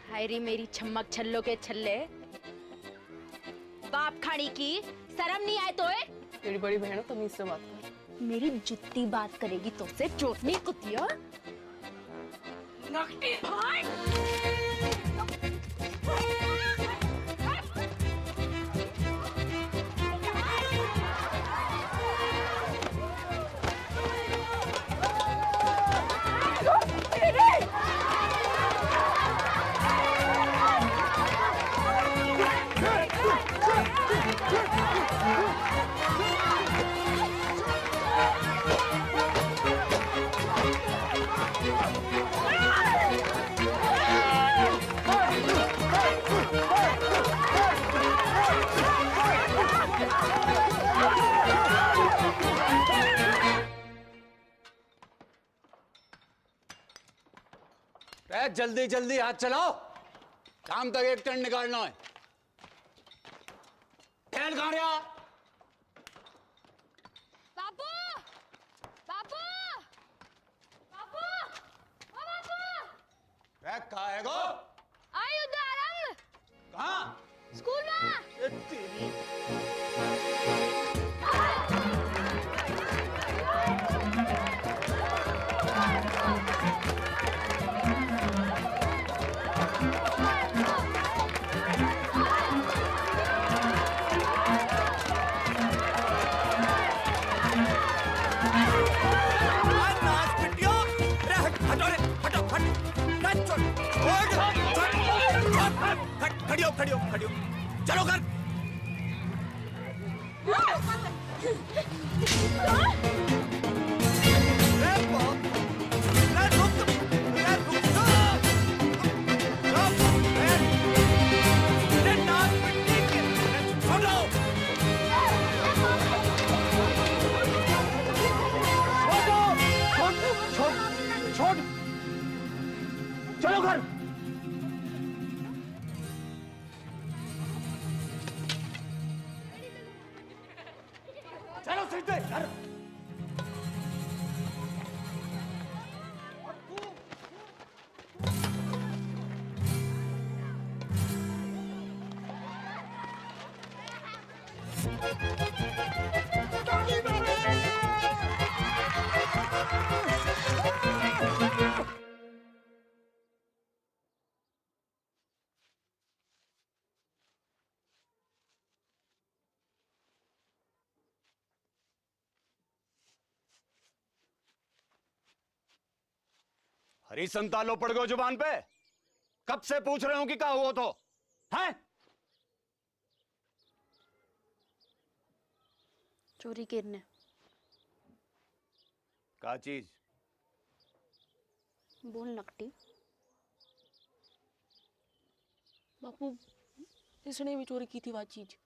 हायरी मेरी छम्मक छल्लो के छल्ले, बाप खाड़ी की शर्म नहीं आए तो? तेरी बड़ी बहन तमीज से बात कर। मेरी जुत्ती बात करेगी तो से चोटनी कुतिया। नकटी भाई। जल्दी जल्दी हाथ चलाओ, शाम तक एक टन निकालना है। ठहर कहाँ रहा? बाबू, बाबू, बाबू, ओ बाबू। कहाँ है गो? आई उदाहरण। कहाँ? स्कूल में। तेरी खड़ी हो, चलो कर। चलो घर। चलो सीधे घर। हरी संतालो पड़ गए जुबान पे। कब से पूछ रहे हो कि क्या हुआ तो हैं? चोरी करने। क्या चीज? बोल नकटी। बापू, इसने भी चोरी की थी वो चीज।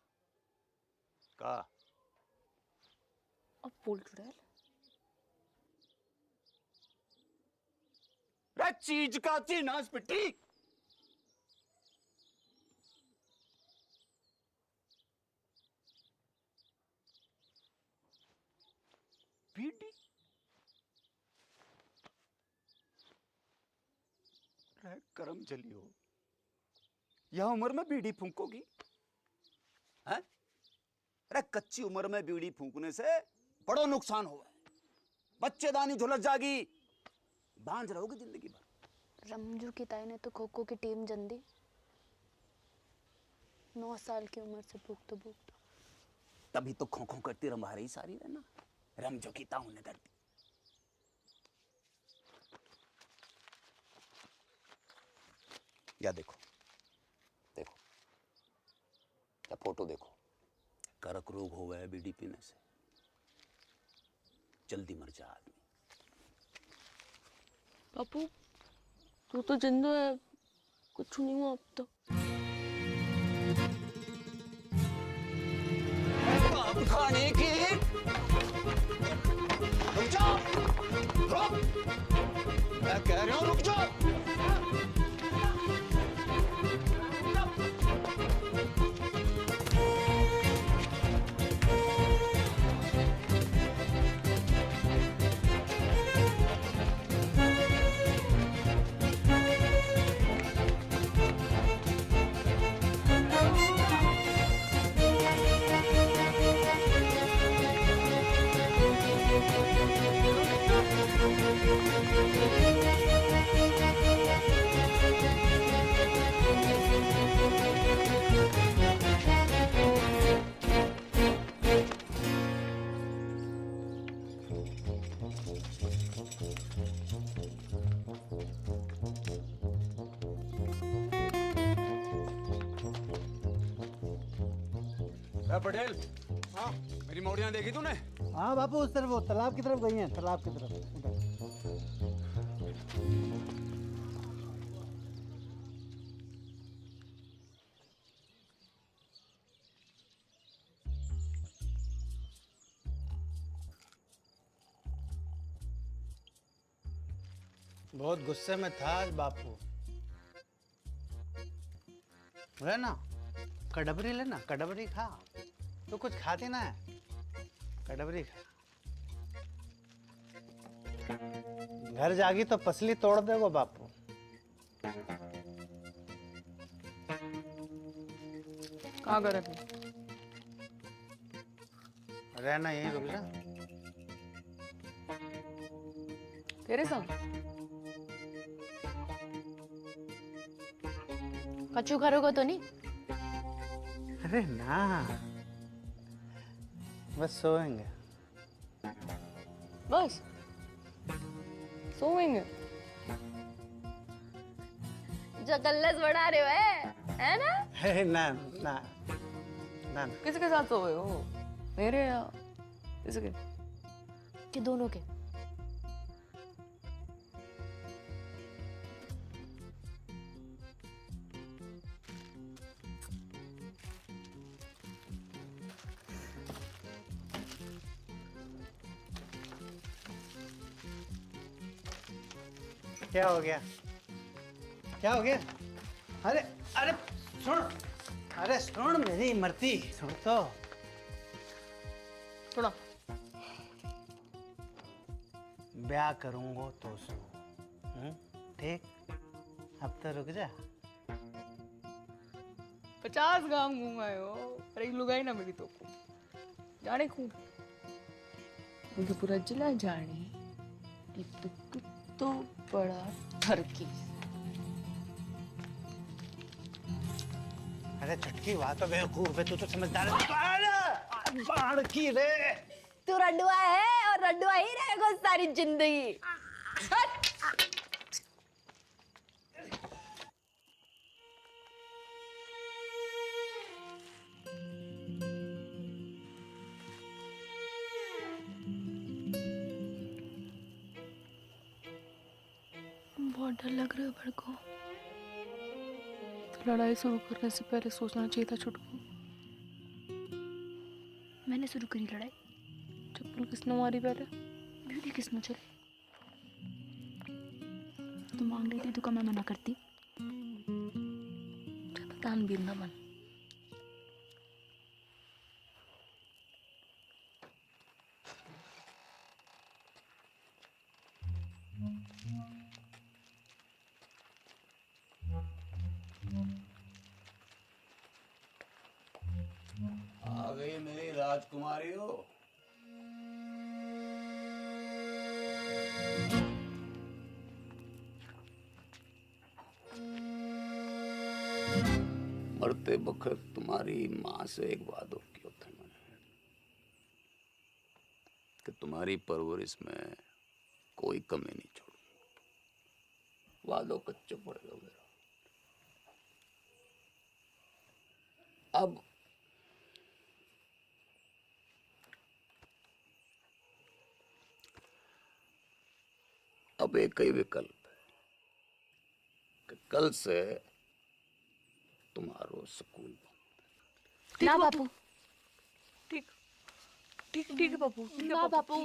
का? अब बोल चुड़ैल। चीज का थी नाश पिट्टी। बीड़ी? करम चली हो, यह उम्र में बीड़ी फूंकोगी? हैं? अरे कच्ची उम्र में बीड़ी फूंकने से बड़ो नुकसान हुआ है। बच्चेदानी झुलस जागी, बांझ रहोगे जिंदगी भर। रमजू की ताई ने तो खो खो की टीम जन दी। 9 साल की उम्र से भूखतो भूखतो। तभी तो खो खो करती रंभा रही सारी रहना। रमजू की ताऊ ने कर दी। या देखो देखो, या फोटो देखो। कर्क रोग हो गया बीड़ी पीने से, जल्दी मर जा आदमी। बापू, तू तो जिंदा है, कुछ नहीं हुआ अब तो। अब खाने की रुक जाओ, रुक, मैं कह रहा हूं रुक जाओ। पटेल, हाँ मेरी मौड़ियाँ देखी तूने? हाँ बापू, उस तरफ, वो तालाब की तरफ गई हैं, तालाब की तरफ उधर। बहुत गुस्से में था आज बापू। है ना, कड़बरी लेना, कड़बरी खा। तो कुछ खाती ना है, कड़बरी खा। घर जागी तो पसली तोड़ देगो बापू। कहाँ गए थे? रहना यहीं, रुक जा। तेरे संग? कच्चू करोगे तो नहीं? अरे ना, बस सोएंगे। बस सोएंगे? जो कल्लस बढ़ा रहे हो है ना? है ना ना ना। किसके साथ सोए हो? मेरे या इसके? कि दोनों के? क्या हो गया? क्या हो गया? अरे अरे सुन, अरे सुन मेरी इमरती, सुन तो। सुना। ब्याह करूंगा तो सो, ठीक? अब तो रुक जा। 50 गांव घूमाए हो, अरे लुगाई ना मिली तो को जाने खूब मुझे पूरा जिला जाने एक तो कुत्तो बड़ा ठरकी। अरे चटकी वहां तो बेवकूफ है, तू तो समझदार है। अरे बाढ़ की रे, तू रडुआ है और रडुआ ही रहेगा सारी जिंदगी। बहुत डर लग रहा है बड़ को। लड़ाई शुरू करने से पहले सोचना चाहिए था छुटकू। मैंने शुरू करी लड़ाई? चप्पल किसने मारी पहले? ब्यूटी किसने चली? तू मांग लेती तो मैं मना करती? तान भी ना मन। आ गई मेरी राजकुमारी हो। मरते वक्त तुम्हारी माँ से एक वादा किया था मैंने कि तुम्हारी परवरिश में कोई कमी नहीं छोड़ूंगा। वादो कच्चो पड़ेगा मेरा। अब एक ही विकल्प है कि कल से तुम्हारो स्कूल बंद। ना बापू, ठीक ठीक ठीक है बापू। ना बापू,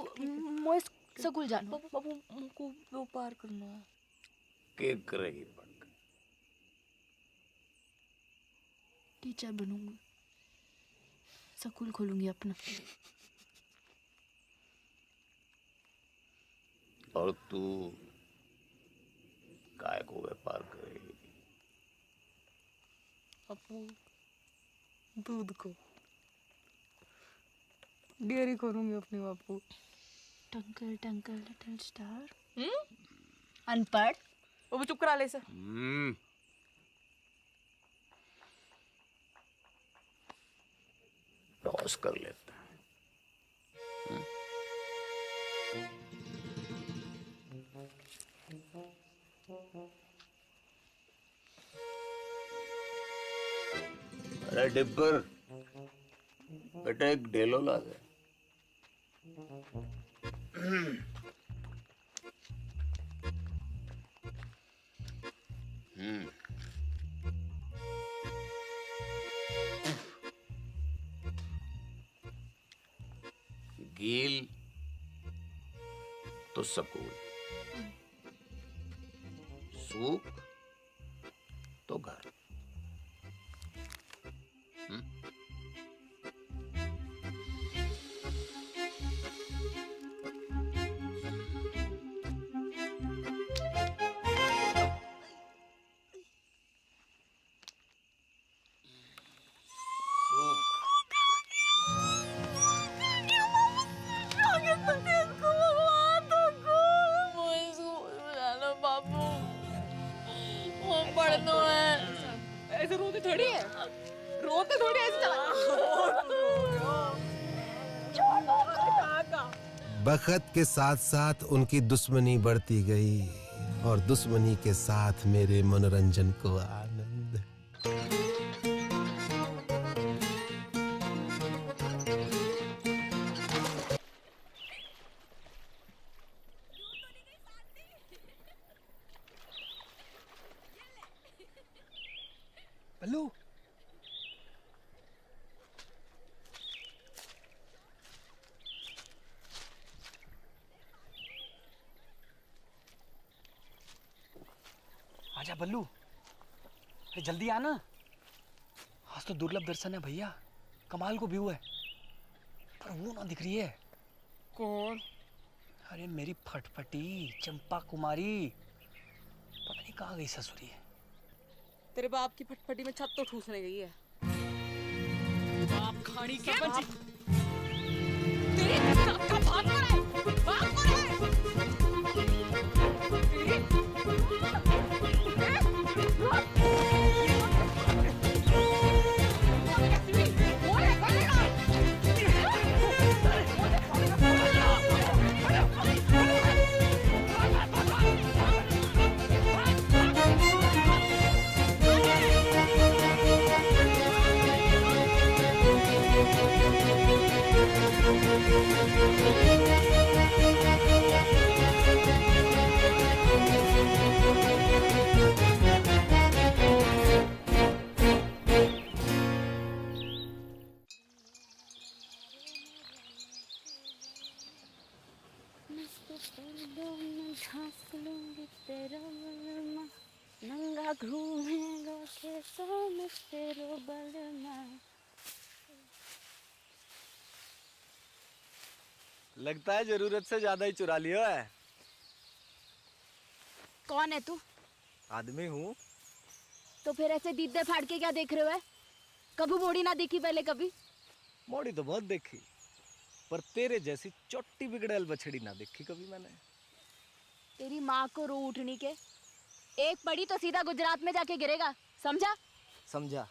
मोए स्कूल जानो। बापू बापू हमको व्यापार करना है। के करेगी पढ़ कर? टीचर बनूंगी, स्कूल खोलूंगी अपना। और तू काय को व्यापार करेगी? बापू दूध को डेयरी करूंगी अपनी बापू। टंकल टंकल लिटिल स्टार। अनपढ़। वो भी चुप करा ले सर। टॉस कर लेते हैं। अरे डिब्बर, बेटा एक डेलो ला दे। गील तो सकूल, सूख तो घर। ऐसे रोते थोड़ी है, रोते थोड़ी ऐसे चला। बखत के साथ साथ उनकी दुश्मनी बढ़ती गई और दुश्मनी के साथ मेरे मनोरंजन को आनंद। बल्लू, आजा बल्लू, अरे जल्दी आना। आज तो दुर्लभ दर्शन है भैया, कमाल को व्यू है, पर वो ना दिख रही है। कौन? अरे मेरी फटफटी चंपा कुमारी, पता नहीं कहाँ गई ससुरी है। तेरे बाप की फटफटी में छत तो ठूसने गई है। बाप खाड़ी के बच्ची। तेरे बाप का बाप कौन है? बाप कौन है? नंगा घूमेगा खेतों में तेरो बलमा। लगता है जरूरत से ज्यादा ही चुरा लिया है। कौन है तू? आदमी हूँ। तो फिर ऐसे दीदे फाड़ के क्या देख रहे हो? कभी मोड़ी ना देखी पहले कभी? मोड़ी तो बहुत देखी, पर तेरे जैसी चोटी बिगड़ैल बछड़ी ना देखी कभी मैंने। तेरी माँ को रो उठनी के, एक पड़ी तो सीधा गुजरात में जाके गिरेगा, समझा? समझा।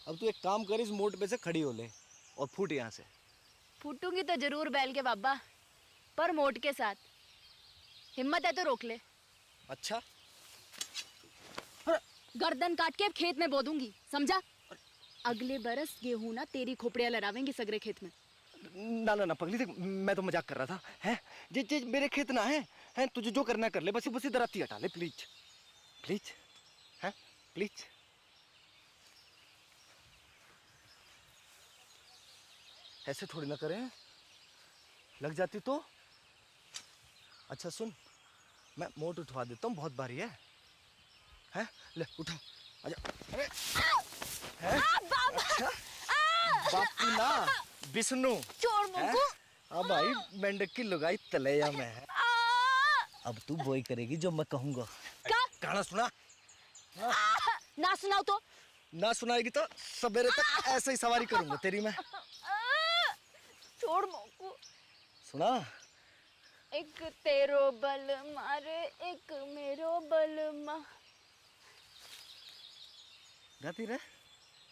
अब तू एक काम कर, इस मोड़ पे से खड़ी हो ले और फूट यहाँ से। फूटूंगी तो जरूर बैल के बाबा, पर मोट के साथ। हिम्मत है तो रोक ले। अच्छा, गर्दन काट के खेत में बो दूंगी, समझा? अगले बरस गेहूं ना तेरी खोपड़ियां लड़ावेंगी सगरे खेत में। ना ना ना पगली, देख मैं तो मजाक कर रहा था। हैं जे मेरे खेत ना है तुझे जो करना कर ले, बस इधर आती हटा ले प्लीज प्लीज, हैं प्लीज। ऐसे थोड़ी ना करें, लग जाती तो। अच्छा सुन, मैं मोट उठवा देता हूँ, बहुत भारी है। हैं ले उठा, आजा। अरे हैं? अच्छा बापू ना विष्णु चोर मुंगू। हाँ भाई, मेंढक की लुगाई तलैया में है। अब तू वही करेगी जो मैं कहूँगा। गाना सुना। ना सुनाओ तो? ना सुनाएगी तो सवेरे तक ऐसे ही सवारी करूंगा तेरी मैं। छोड़ मुंगू। सुना, एक तेरो बल मारे एक मेरो बल मा गाती रहे।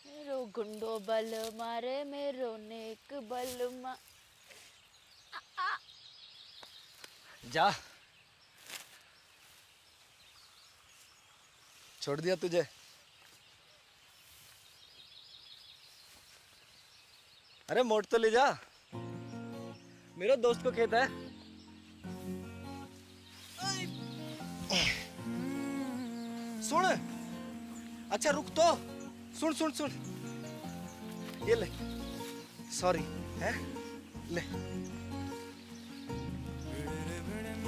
मेरो गुंडो बल मारे मेरो नेक बल मा। जा, छोड़ दिया तुझे। अरे मोड़ तो ले जा, मेरे दोस्त को खेत है। सुन, अच्छा रुक तो, सुन सुन सुन, ये ले, सॉरी है, ले।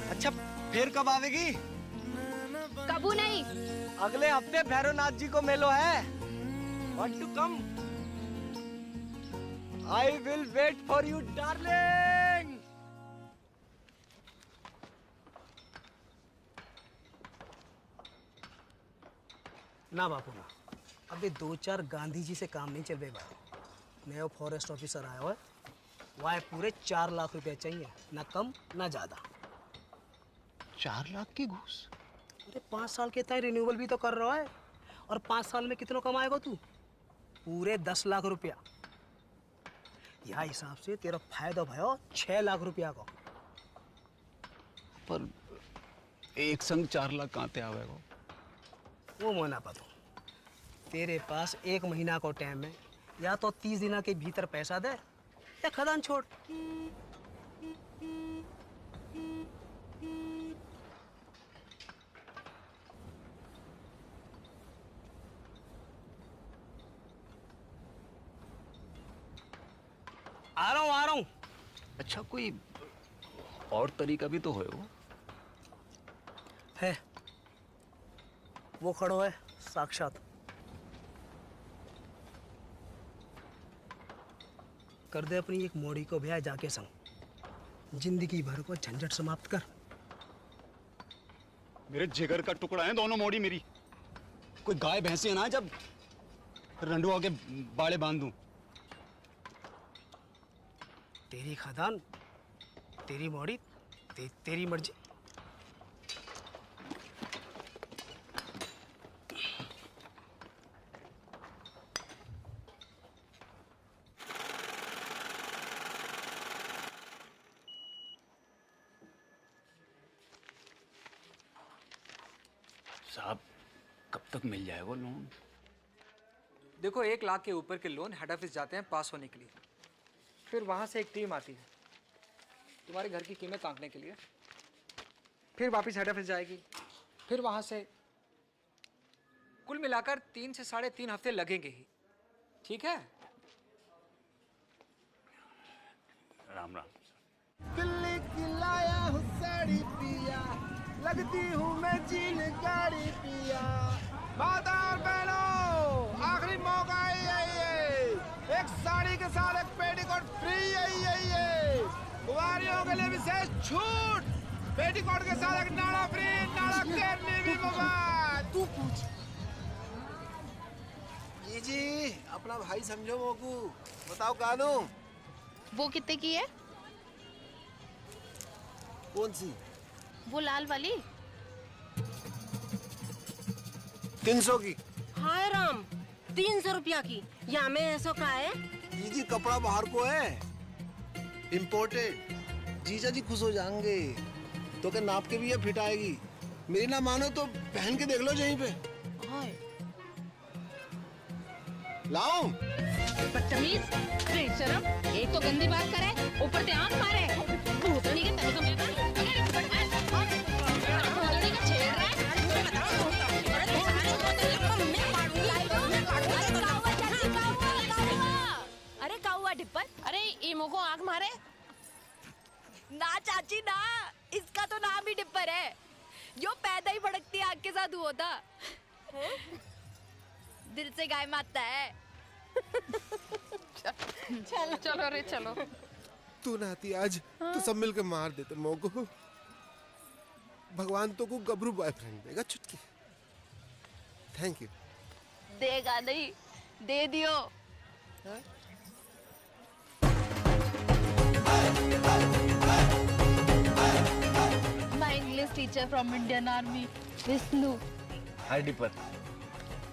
अच्छा फिर कब आवेगी? कबू नहीं। अगले हफ्ते भैरवनाथ जी को मेलो है। Want to come? I will wait for you, darling. ना बापू ना, अभी 2-4 गांधी जी से काम नहीं चल रहे भाई। नया फॉरेस्ट ऑफिसर आया हुआ है, वहाँ पूरे 4 लाख रुपए चाहिए, ना कम ना ज्यादा। 4 लाख की घूस? अरे 5 साल के तय रिन्यूअल भी तो कर रहा है, और 5 साल में कितना कमाएगा तू? पूरे 10 लाख रुपया। यह हिसाब से तेरा फायदा भयो 6 लाख रुपया का। पर एक संग 4 लाख कहाँ ते आवेगा? वो मोना पतो, तेरे पास 1 महीना को टाइम है, या तो 30 दिन के भीतर पैसा दे या खदान छोड़। आ रहा हूँ। अच्छा कोई और तरीका भी तो है वो? है, वो खड़ो है साक्षात। कर दे अपनी एक मोड़ी को ब्याह जाके संग, जिंदगी भर को झंझट समाप्त कर। मेरे जिगर का टुकड़ा है दोनों मोड़ी मेरी। कोई गाय भैंसी है ना जब रंडुआ के बाड़े बांध दूं। तेरी खदान, तेरी मोड़ी, तेरी मर्जी। साहब कब तक मिल जाए वो लोन? देखो 1 लाख के ऊपर के लोन हेड ऑफिस जाते हैं पास होने के लिए, फिर वहाँ से एक टीम आती है तुम्हारे घर की कीमत आंकने के लिए, फिर वापस हेड ऑफिस जाएगी, फिर वहाँ से कुल मिलाकर 3 से 3.5 हफ्ते लगेंगे ही। ठीक है? राम राम। दिल्ली की लाया हूँ साड़ी पिया, लगती हूँ मैं जीन गाड़ी पिया। माता और बहनों, आखिरी मौका है ये, एक साड़ी के साथ एक पेटीकोट फ्री है। कुंवारियों के लिए विशेष छूट, पेटीकोट के साथ एक नाड़ा फ्री, नाड़ा करने भी मुफ्त। तू पूछ। जी अपना भाई समझो मोकू, बताओ कानू। वो कितने की है? कौन सी? वो लाल वाली। 300 की। हाय राम, 300 रुपया की। या में ऐसा का है? जी कपड़ा बाहर को है, इम्पोर्टेड। जीजा जी खुश हो जाएंगे, तो क्या नाप के भी ये फिट आएगी। मेरी ना मानो तो पहन के देख लो यहीं पे। हाय लाओ। बदतमीज, बेशरम, एक तो गंदी बात करे, ऊपर से आंख मारे। भूतनी के तरीके में भूतनी का छेड़ रहा है। अरे काउआ डिप्पर, अरे इमो को आंख मारे ना चाची ना, इसका तो नाम ही डिप्पर है। जो पैदा ही भड़कती आग के साथ हुआ था। दिल से गाय मारता है। चलो चलो रे चलो। तू ना आती आज तो सब मिलकर मार देते मोको। भगवान तो को गबरू बॉयफ्रेंड देगा चुटकी। Thank you. देगा नहीं, दे दियो। हाँ? teacher from Indian Army, Vishnu. Hi Dipper.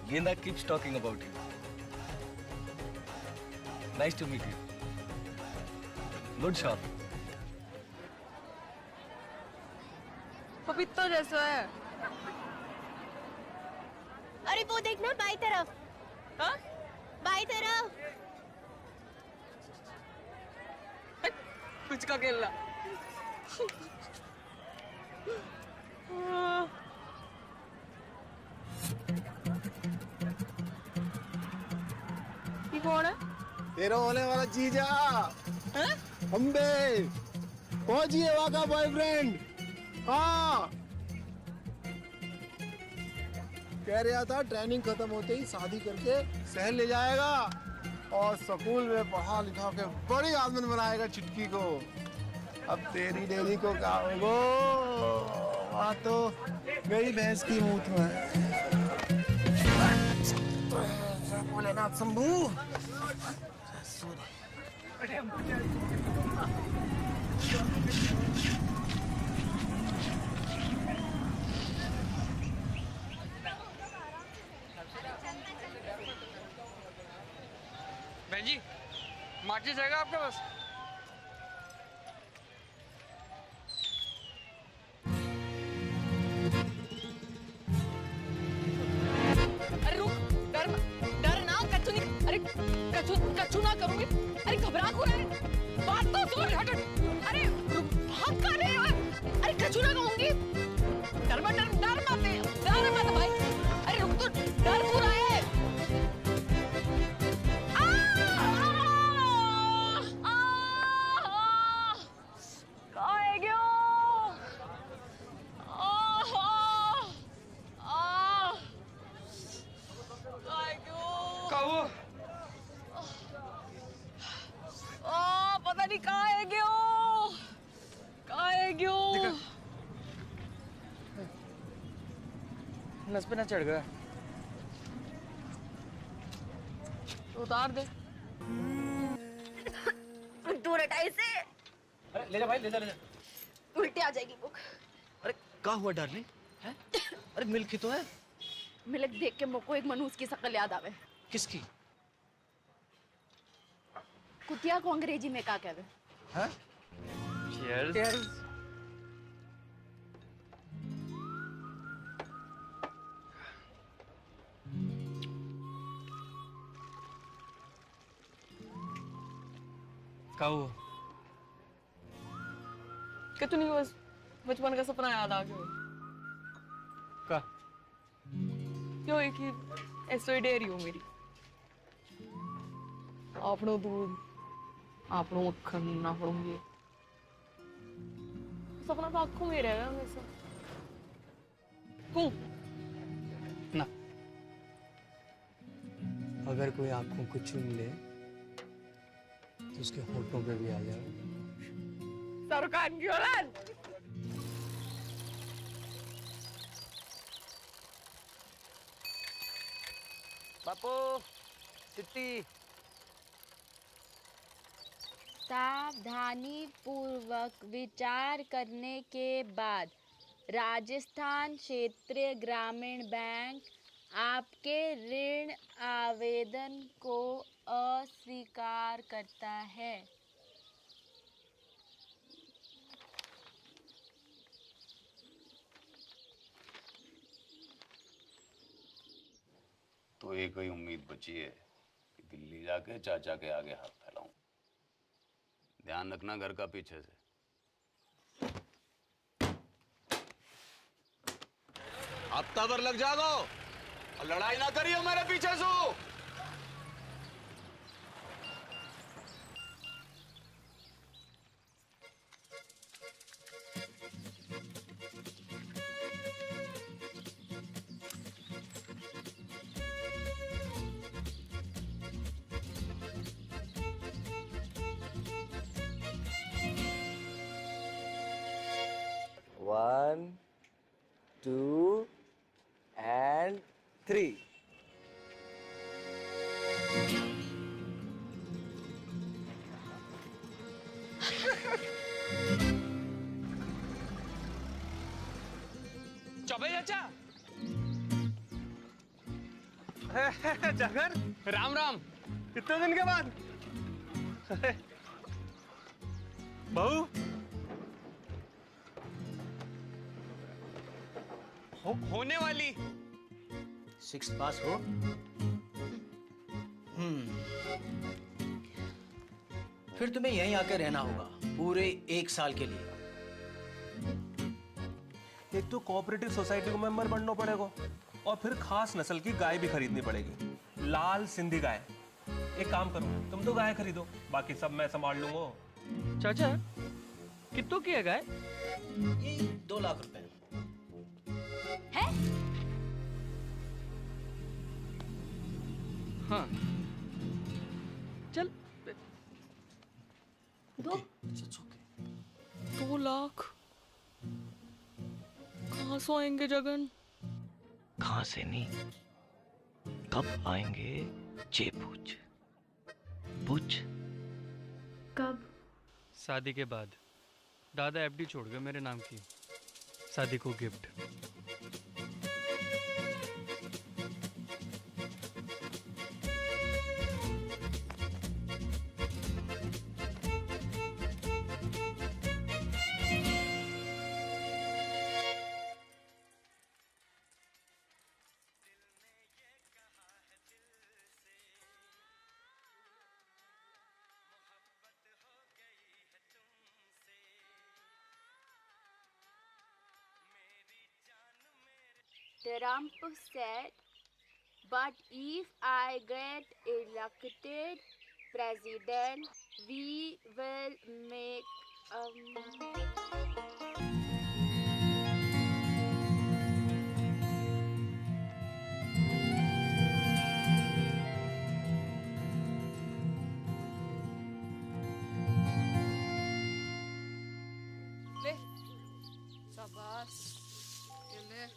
Genda keeps talking about you. Nice to meet you. Good shot. पपीता जैसा है। अरे वो देखना बाई तरफ। हाँ? बाई तरफ। कुछ का खेलना। ये कौन है? तेरा होने वाला जीजा अम्बे फौजी है, वहाँ का बॉयफ्रेंड। हाँ कह रहा था ट्रेनिंग खत्म होते ही शादी करके शहर ले जाएगा और स्कूल में पढ़ा लिखा के बड़ी आदमी बनाएगा चिटकी को। अब तेरी डेरी को क्या होगो, वहाँ तो मेरी भैंस की मूत है। भोलेनाथ शंभू। बहन जी, माचिस रहेगा आपके पास? अरे रुक, डर ना, कच्चू नहीं, अरे कच्चू ना करूँगी। अरे घबरा क्यों रहा है? बात तो सुन, हट। अरे रुक, भाग कर रहे हो? अरे कच्चू ना कहूँगी। डर मत भाई। अरे रुक तो, डर क्यों रहा है? पता नहीं कहाँ है क्यों? नस पे ना चढ़ गया। तो उतार दे। दूर हटा इसे। अरे ले जा भाई, ले जा। उल्टी आ जाएगी बुक। अरे क्या हुआ डार्लिंग? हैं? अरे मिल्क ही तो है। मिल्क देख के मुझको एक मनूस की शक्ल याद आवे। किसकी? कुतिया को अंग्रेजी में क्या कहवे? हाँ? Cheers. क्या हुआ? कि तू नहीं, बस बचपन का सपना याद आ गया। क्या? क्यों एक ही ऐसो डेरी हो मेरी। आपनो दूध, आपनो मक्खन, आपनो ये सपना तो आँखों में रहेगा हमेशा। क्यों? ना, अगर कोई आंखों को चूम ले तो उसके होठों पे भी आ जाए। सरकार की औलाद। बापू, सिट्टी। सावधानी पूर्वक विचार करने के बाद राजस्थान क्षेत्रीय ग्रामीण बैंक आपके ऋण आवेदन को अस्वीकार करता है। तो एक ही उम्मीद बची है कि दिल्ली जाके चाचा के आगे हाथ फैलाऊं। ध्यान रखना घर का पीछे से। हफ्ता भर लग जागो और लड़ाई ना करियो मेरे पीछे से। One, 2 and 3. अबे चाचा। जगन, राम राम। कितने दिन के बाद? बहू होने वाली 6th पास हो। फिर तुम्हें यहीं आके रहना होगा पूरे 1 साल के लिए। एक तो कोऑपरेटिव सोसाइटी को मेंबर बनना पड़ेगा और फिर खास नस्ल की गाय भी खरीदनी पड़ेगी, लाल सिंधी गाय। एक काम करो, तुम तो गाय खरीदो, बाकी सब मैं संभाल लूंगा। चाचा कितनों की है गाय? ये 2 लाख रुपए है? हाँ चल। 2 लाख कहाँ से आएंगे जगन? कहां से नहीं, कब आएंगे ये पूछ। पूछ कब? शादी के बाद। दादा एफडी छोड़ गए मेरे नाम की, शादी को gift. Trump said, but if I get elected president, we will make ले शाबाश, ये ले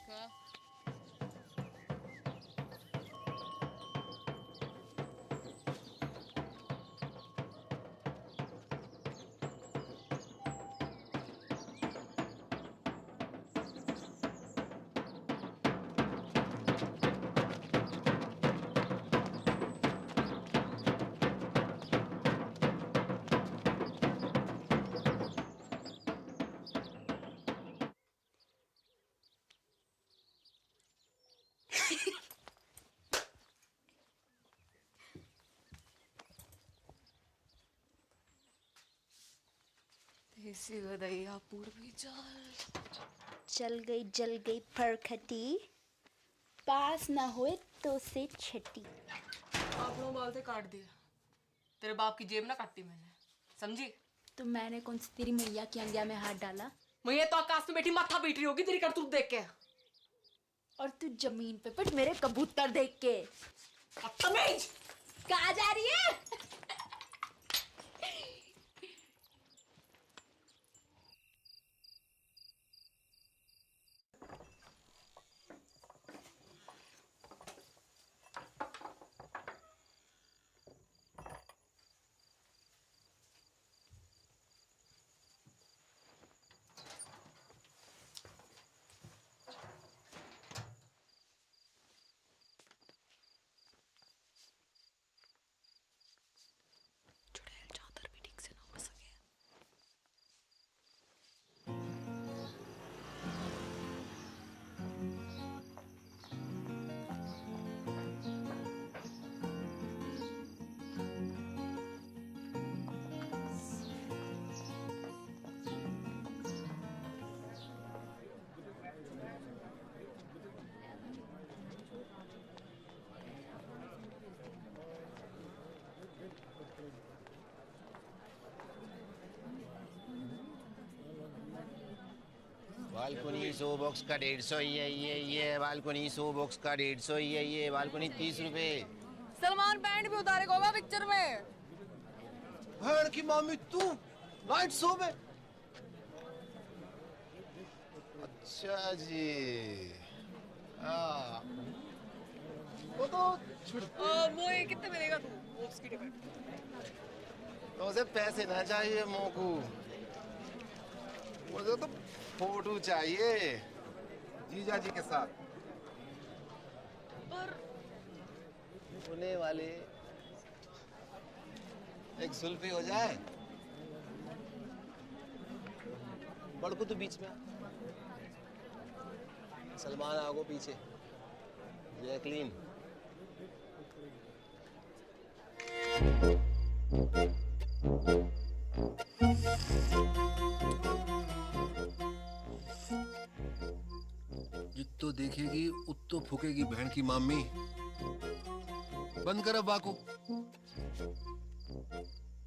खा। देसी गदैया पूर्वी चल गई जल गई फरखटी, पास ना होए तो से छटी। आप लोग बाल से काट दिया, तेरे बाप की जेब ना काटी मैंने, समझी? तो मैंने कौन सी तेरी मैया की अंगिया में हाथ डाला? मैया तो आकाश में बैठी माथा पीट रही होगी तेरी करतूत देख के। और तू जमीन पे पिट मेरे कबूतर देख के। बदतमीज! कहाँ जा रही है? बालकोनी 100 बॉक्स का 150, ये बालकोनी 100 बॉक्स का 150, ये बालकोनी 30 रुपए। सलमान पैंट भी उतारे होगा पिक्चर में। भैन की मामी तू नाइट शो में? अच्छा जी, हाँ वो तो वो ये कितने मिलेगा तू वो उसकी टिकट? तो उसे पैसे ना चाहिए मोकू, मुझे तो फोटो चाहिए। जीजा जी के साथ। पर होने वाले एक सुल्फी हो जाए। बड़कू तो बीच में, सलमान आगो पीछे, जैकलीन। जित्तो देखेगी उत्तो फूकेगी बहन की मामी। बंद कर अब बाको,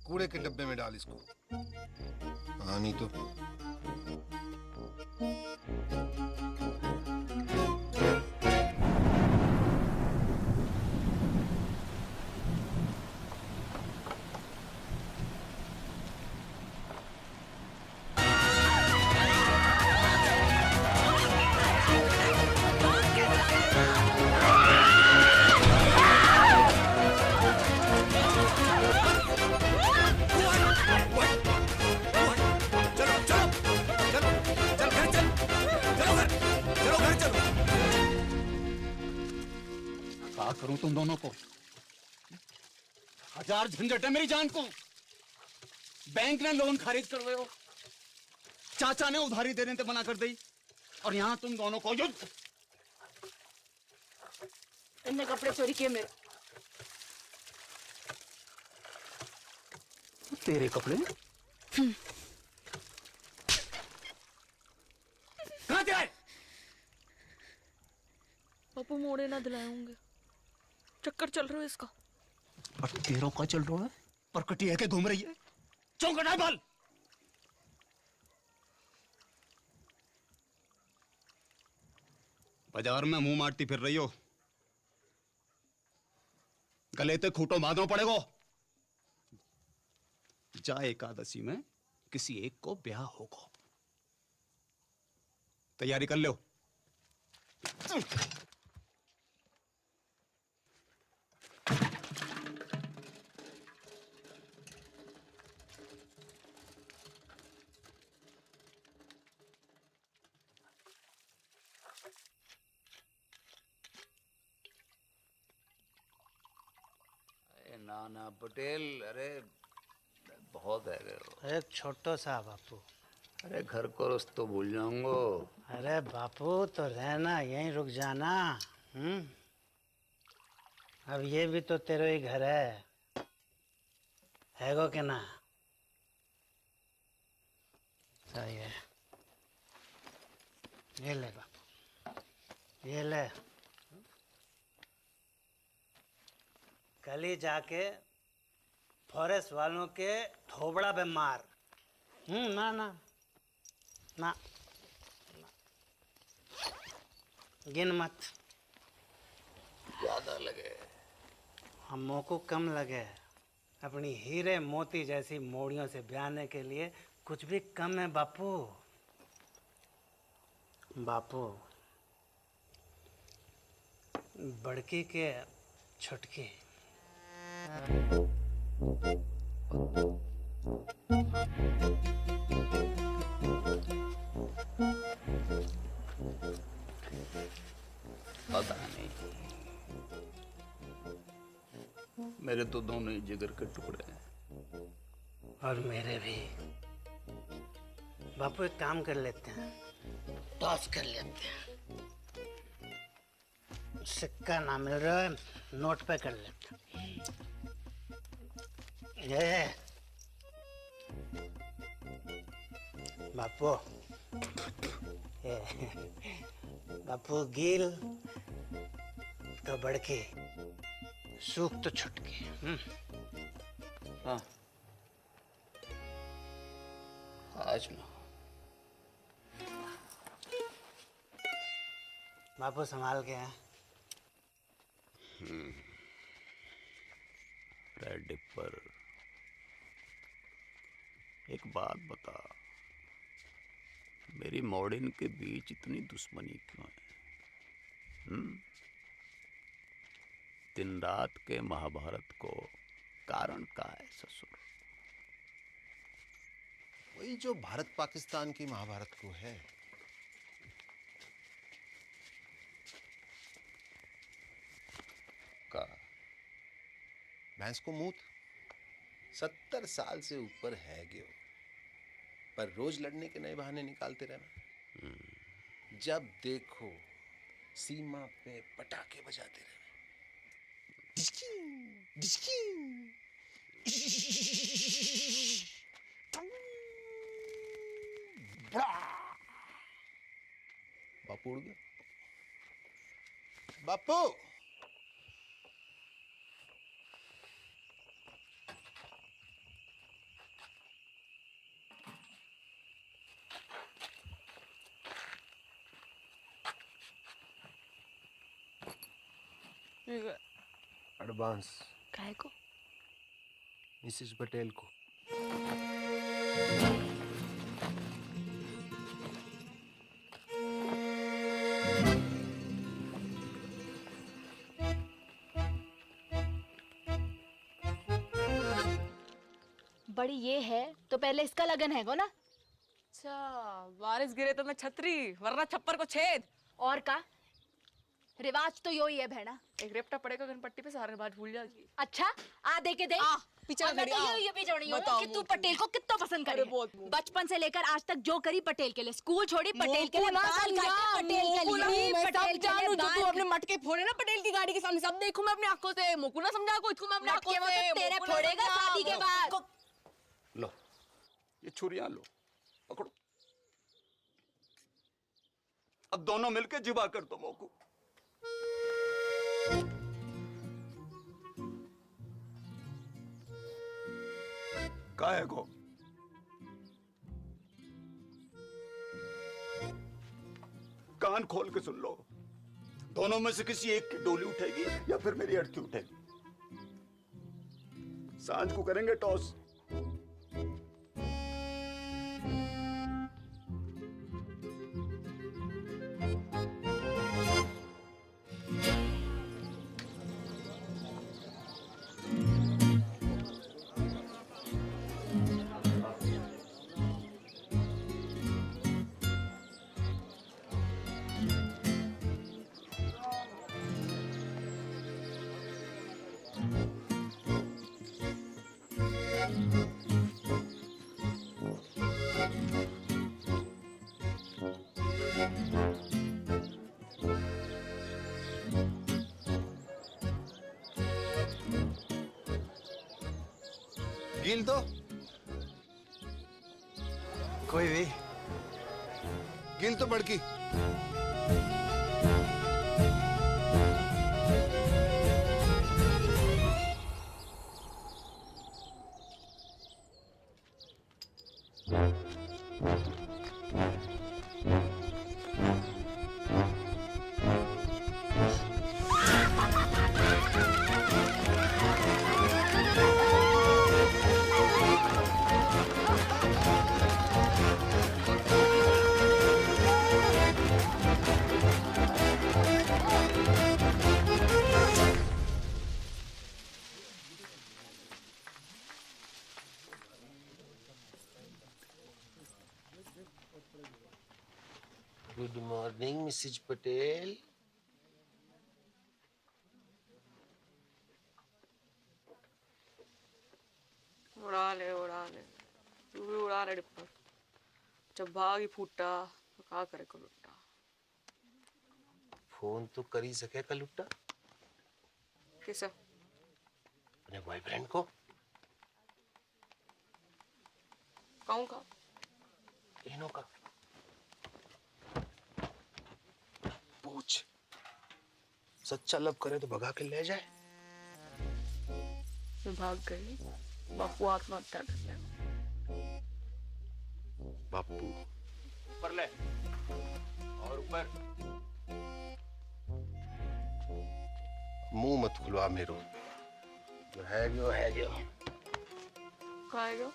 कूड़े के डब्बे में डाल इसको। हाँ नहीं तो करूं तुम दोनों को? हजार झंझट है मेरी जान को। बैंक ने लोन खारिज कर रहे हो, चाचा ने उधारी देने से मना कर दी, और यहां तुम दोनों को युद्ध। इनने कपड़े चोरी किए मेरे। तेरे कपड़े कहां से आए? पापू मोड़े ना दिलाए होंगे, चक्कर चल रहा है इसका। और तेरों का चल रहा है, पर कटिया के घूम रही है। चौंकड़ा बाल। बाजार में मुंह मारती फिर रही हो, गले ते खूंटो बांधो पड़ेगो। जा एकादशी में किसी एक को ब्याह होगा, तैयारी कर लो। नाना पटेल, अरे बहुत है गए। एक छोटो सा बापू। अरे घर को रस्तो भूल जाऊंगो। अरे बापू तो रहना, यहीं रुक जाना। अब ये भी तो तेरे ही घर है गो के ना? सही है। ये ले बापू, ये ले। कल ही जाके फॉरेस्ट वालों के थोबड़ा पे मार। ना ना ना, गिन मत, ज्यादा लगे। हमों को कम लगे। अपनी हीरे मोती जैसी मोड़ियों से ब्याहने के लिए कुछ भी कम है बापू। बापू, बड़की के छुटकी। पता नहीं, मेरे तो दोनों ही जिगर के टुकड़े हैं। और मेरे भी। बापू एक काम कर लेते हैं, टॉस कर लेते हैं। सिक्का ना मिल रहा है, नोट पे कर लेते हैं। ये बापू, बापू गील तो बड़के, सूख तो छुटके। हाँ, आज ना। बापू संभाल के हैं। रेड डिपर, एक बात बता, मेरी मॉर्डन के बीच इतनी दुश्मनी क्यों है? दिन रात के महाभारत को कारण का है ससुर? वही जो भारत पाकिस्तान की महाभारत को है। भैंस को मूत। 70 साल से ऊपर है गे हो, पर रोज लड़ने के नए बहाने निकालते रहना। जब देखो सीमा पे पटाखे बजाते रहना। बापू उड़ गया। बापू एडवांस काहे को? मिसेस पटेल को। बड़ी ये है तो पहले इसका लगन है गो ना। अच्छा, बारिश गिरे तो मैं छतरी, वरना छप्पर को छेद। और का रिवाज तो यो ही है बहना। एक रेपटा पड़ेगा गणपट्टी पे, सारे बात भूल जाएगी। अच्छा आ दे के दे। पीछे और मैं तो ये भी जोड़ी हूँ कि तू पटेल को कितना पसंद करे। बचपन से लेकर आज तक जो करी पटेल के लिए, स्कूल छोड़ी पटेल के लिए, बाल काटे पटेल के लिए, पटेल के लिए तू अपने मटके फोड़े ना पटेल की गाड़ी के सामने, सब देखूं मैं अपनी आंखों से। मोकू ना समझा को, इसको मैं अपनी आंखों से। तेरे फोड़ेगा शादी के बाद। लो ये छुरियां लो, पकड़ो। अब दोनों मिलके जिबा कर दो मोकू। काहे को? कान खोल के सुन लो, दोनों में से किसी एक की डोली उठेगी या फिर मेरी अर्थी उठेगी। सांझ को करेंगे टॉस। गिल दो कोई भी गिल तो बड़की। Good morning Mrs Patel. उड़ा ले तू भी उड़ा ले डिप्पर। जब भाग ही फूटा तो क्या करे को लुट्टा। फोन तो कर ही सके का लुट्टा किसे? अपने बॉयफ्रेंड को। कहूँ का? इनो का पूछ। सच्चा लब करे तो भगा के ले जाए। मैं भाग गई, बापू आत्महत्या कर लिया। बापू ऊपर ले और ऊपर। मुंह मत खुलवा मेरो, जो है जो है जो। खाएगा?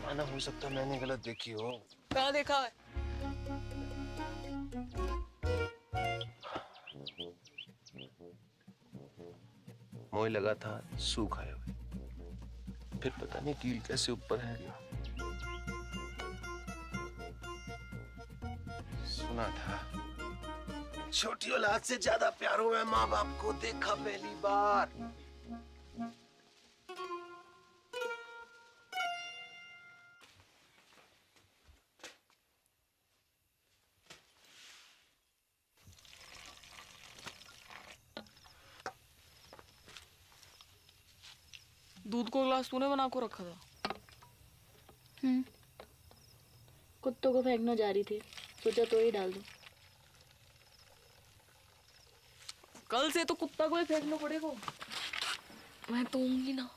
माना हो सकता मैंने गलत देखी हो। कहाँ देखा है? मोह लगा था सूख आए हुए, फिर पता नहीं कील कैसे ऊपर है गया। सुना था छोटी औलाद से ज्यादा प्यार हुआ है माँ बाप को देखा पहली बार। दूध को गिलास तूने बना को रखा था? कुत्तों को फेंकना जा रही थी, सोचा तो ही डाल दूं। कल से तो कुत्ता को ही फेंकना पड़ेगा। मैं तो होंगी ना।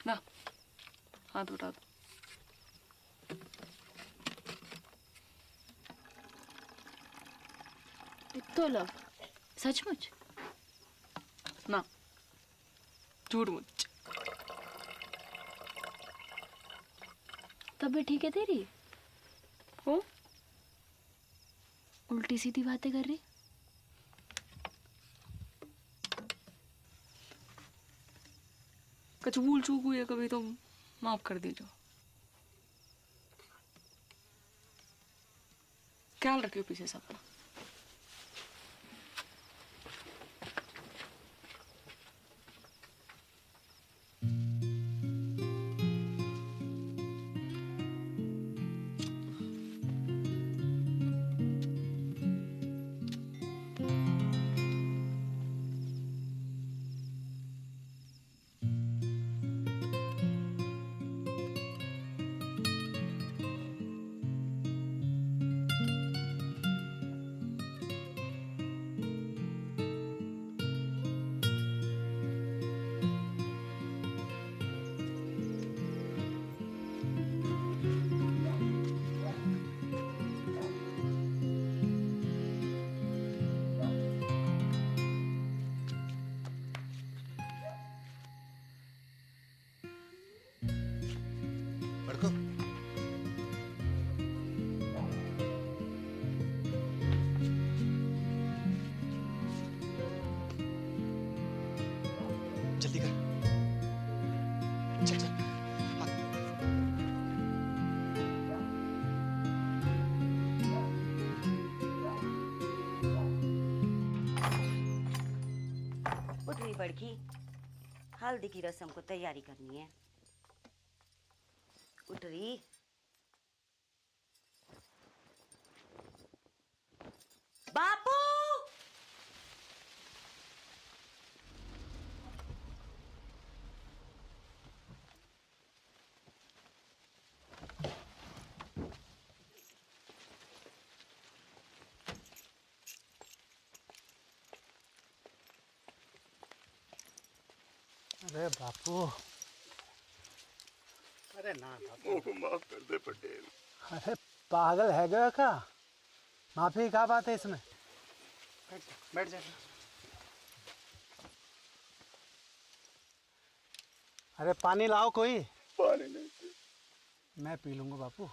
ना हाथ उठा दो। तो लव सचमुच ना, झूठ मुझ। तब भी ठीक है तेरी? हो उल्टी सीधी बातें कर रही। कुछ भूल चूक हुई है कभी तो माफ कर दीजिए। ख्याल रखियो पीछे से अपना। जल्दी कर, चल चल। उठ रही बड़की, हल्दी की रस्म को तैयारी करनी है। उठ रही। बापू अरे बापू, अरे ना बापू, को माफ कर दे पटेल। अरे पागल है गया क्या? माफी की क्या बात है इसमें? बैठ जा। अरे पानी लाओ कोई। पानी नहीं, मैं पी लूंगा बापू।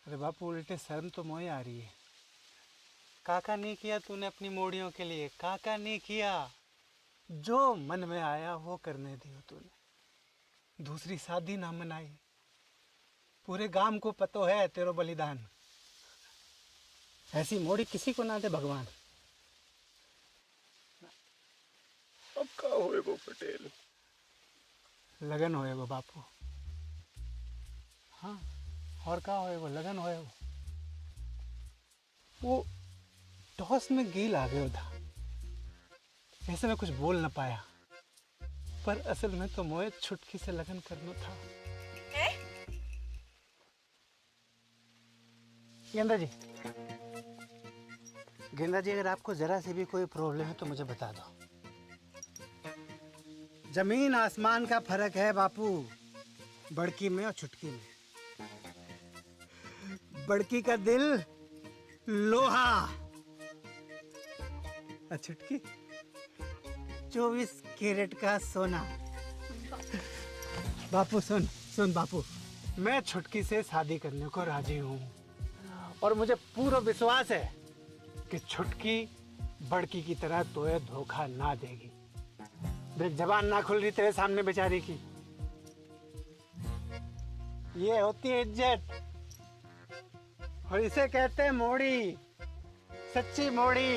अरे बापू उल्टे शर्म तो मोही आ रही है। काका नहीं किया तूने अपनी मोड़ियों के लिए, काका नहीं किया। जो मन में आया वो करने दियो तूने। दूसरी शादी ना मनाई। पूरे गांव को पतो है तेरो बलिदान। ऐसी मोड़ी किसी को ना दे भगवान। अब का होएगो पटेल? लगन होएगो बापू। हाँ और का होएगो, लगन होएगो। वो टॉस में गील आ गया था, ऐसे में कुछ बोल ना पाया, पर असल में तो मोए छुटकी से लगन करना था। गेंदा जी, गेंदा जी, अगर आपको जरा से भी कोई प्रॉब्लम है तो मुझे बता दो। जमीन आसमान का फर्क है बापू, बड़की में और छुटकी में। बड़की का दिल लोहा और छुटकी 24 कैरेट का सोना। बापू सुन सुन बापू, मैं छुटकी से शादी करने को राजी हूँ और मुझे पूरा विश्वास है कि छुटकी बड़की की तरह तोए धोखा ना देगी। देख जबान ना खुल रही तेरे सामने बेचारी की। ये होती है इज्जत, और इसे कहते हैं मोड़ी, सच्ची मोड़ी।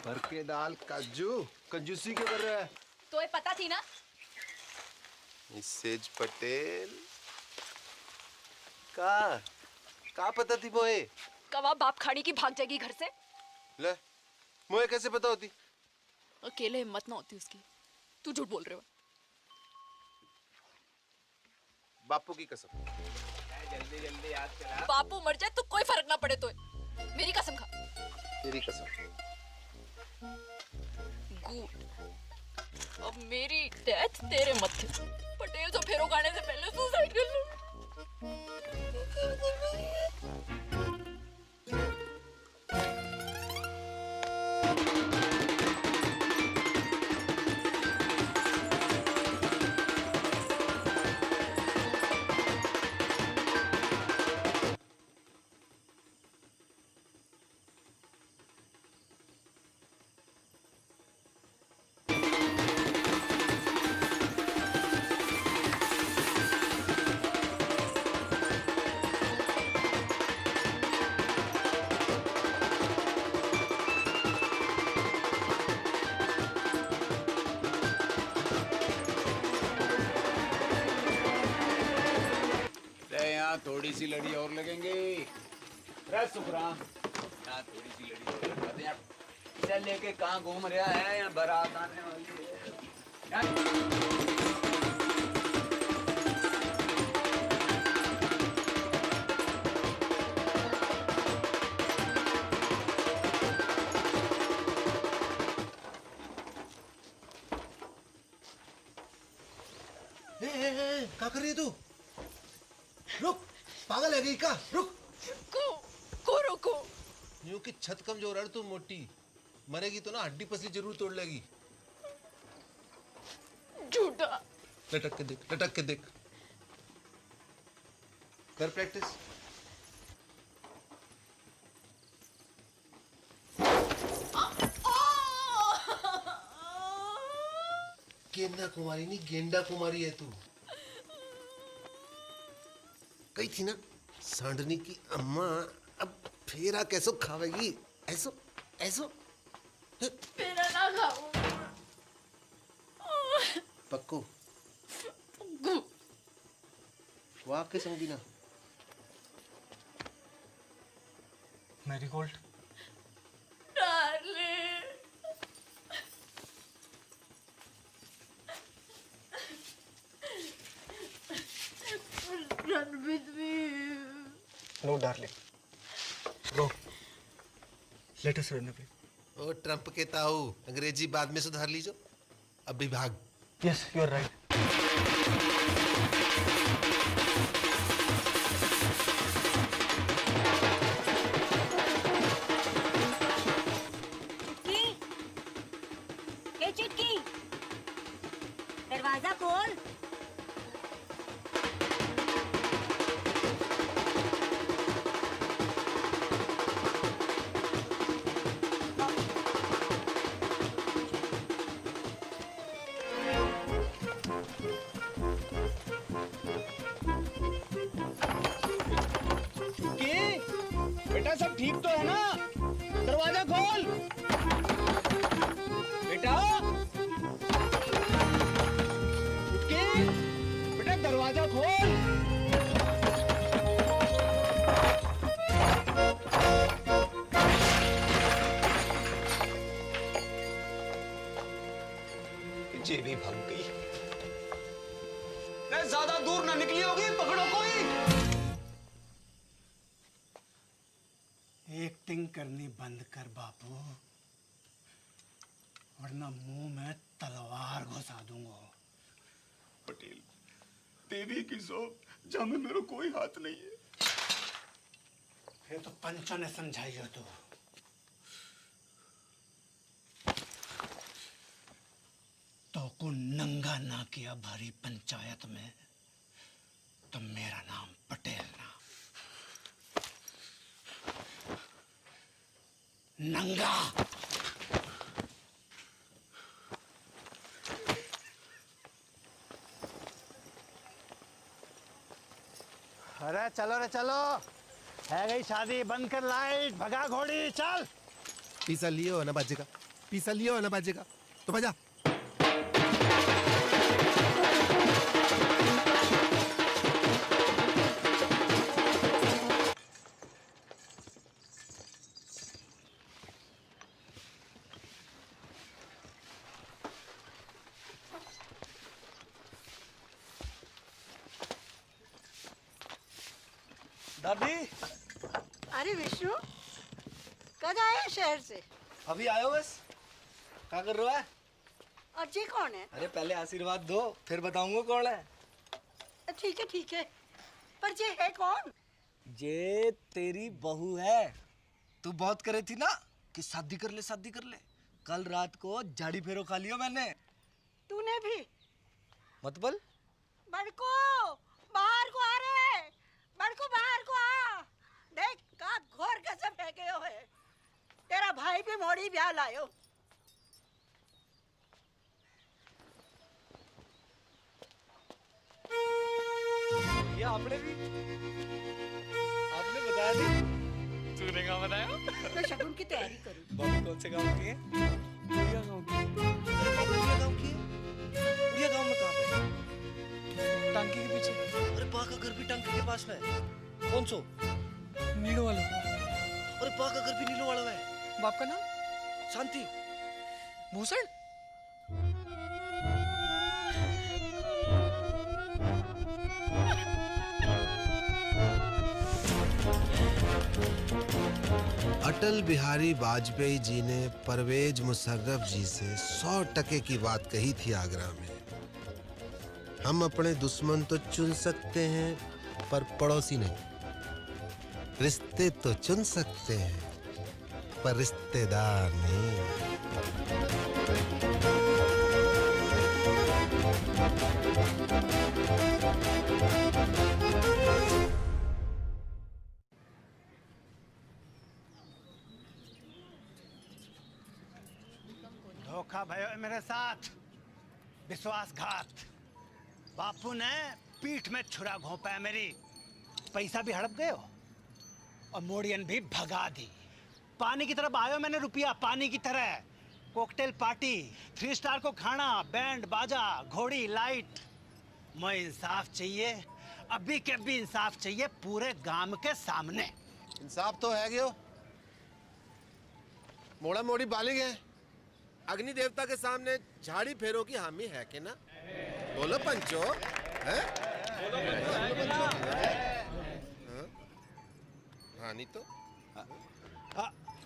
भर के दाल काजू कंजूसी क्यों कर रहा है? तो ये पता थी ना। मिसेज पटेल का पता थी मोए? कवा बाप खाड़ी की भाग जाएगी घर से। ले मोए कैसे पता होती? अकेले हिम्मत ना होती उसकी। तू झूठ बोल रहे हो। बापू की कसम। जल्दी जल्दी याद करा। बापू मर जाए तो कोई फर्क ना पड़े तो मेरी कसम खा। तेरी कसम। गुड। अब मेरी डेथ तेरे मत्थे। पटेल तो फेरो खाने से पहले सुसाइड कर लूं। थोड़ी सी लड़ी और लगेंगे। सुखराम यहाँ थोड़ी सी लड़ी और लगा दे। चल लेके कहाँ घूम रहा है? यहाँ बारात आने वाली है। क्या कर रही है तू? रुक, पागल है गई का? रुक। को रोको। यूं कि छत कमजोर है, तू मोटी मरेगी तो ना हड्डी पसली जरूर तोड़ लेगी। झूठा। लटक के देख, लटक के देख। कर प्रैक्टिस। गेंडा कुमारी नहीं, गेंडा कुमारी है तू। कही थी ना सांडनी की अम्मा, अब फेरा कैसो खावेगी? ऐसो ऐसो फेरा ना खाऊं। पक्को वाह के संगीना। Marigold darling. Run with me. No darling, go, let us run away. ओ ट्रंप के ताऊ, अंग्रेजी बाद में सुधार लीजो, अभी भाग। Yes, you are right. Chutki, दरवाजा खोल। बेटा सब ठीक तो है ना? दरवाजा खोल बेटा। बेटा दरवाजा खोल। जे भी भाग गई। ज्यादा दूर ना निकली होगी, पकड़ो कोई। एक्टिंग करनी बंद कर बापू, वरना मुंह में तलवार घुसा दूंगा। पटेल, देवी की सौ जहाँ में मेरा कोई हाथ नहीं है। ये तो पंचा ने समझाई हो तो। को नंगा ना किया भारी पंचायत में तो मेरा नाम पटेल ना। नंगा। अरे चलो रे चलो, है गई शादी, बंद कर लाइट, भगा घोड़ी, चल। पीसा लियो ना बाजेगा, पीसा लियो ना बाजेगा, तो बजा। दादी, अरे विष्णु, कब आए शहर से? अभी आयो बस। क्या कर रहा है? और ये कौन है? अरे पहले आशीर्वाद दो, फिर बताऊंगा कौन है। ठीक है, पर ये है कौन? ये तेरी बहू है। तू बहुत करे थी ना कि शादी कर ले, शादी कर ले। कल रात को झाड़ी फेरो खा लियो मैंने। तूने भी? मतलब? बड़को, बाहर को आ रे, बड़को बाहर को आ। देख का घोर कसम है गयो है। तेरा भाई भी मोड़ी ब्याह लायो। ये आपने भी? आपने बताया नहीं? तूने कहाँ बताया? तो शगुन की तैयारी करूँ। बॉबी कौन से गांव की है? उड़िया गांव की। उड़िया गांव की है? उड़िया गांव में कहाँ पे? टांकी के पीछे। अरे पा का घर भी टांकी के पास में है। कौन सो? नीलो वाला। अरे पा का घर भी नीलो वाला है। बाप का नाम? शांति। भूषण? अटल बिहारी वाजपेयी जी ने परवेज मुशर्रफ जी से 100% की बात कही थी आगरा में। हम अपने दुश्मन तो चुन सकते हैं पर पड़ोसी नहीं। रिश्ते तो चुन सकते हैं पर रिश्तेदार नहीं। धोखा भयो मेरे साथ, विश्वासघात। बापू ने पीठ में छुरा घोंपा है मेरी। पैसा भी हड़प गए और मोड़ियन भी भगा दी। पानी की तरफ आयो मैंने रुपया, पानी की तरह। कॉकटेल पार्टी, 3 स्टार को खाना, बैंड बाजा, घोड़ी, लाइट। मुझे इंसाफ चाहिए, अभी के अभी इंसाफ चाहिए पूरे गांव के सामने। इंसाफ तो है गयो। मोड़ा मोड़ी बालिग है। अग्नि देवता के सामने झाड़ी फेरो की हामी है कि ना? बोलो पंचो, हैं? हाँ नहीं तो?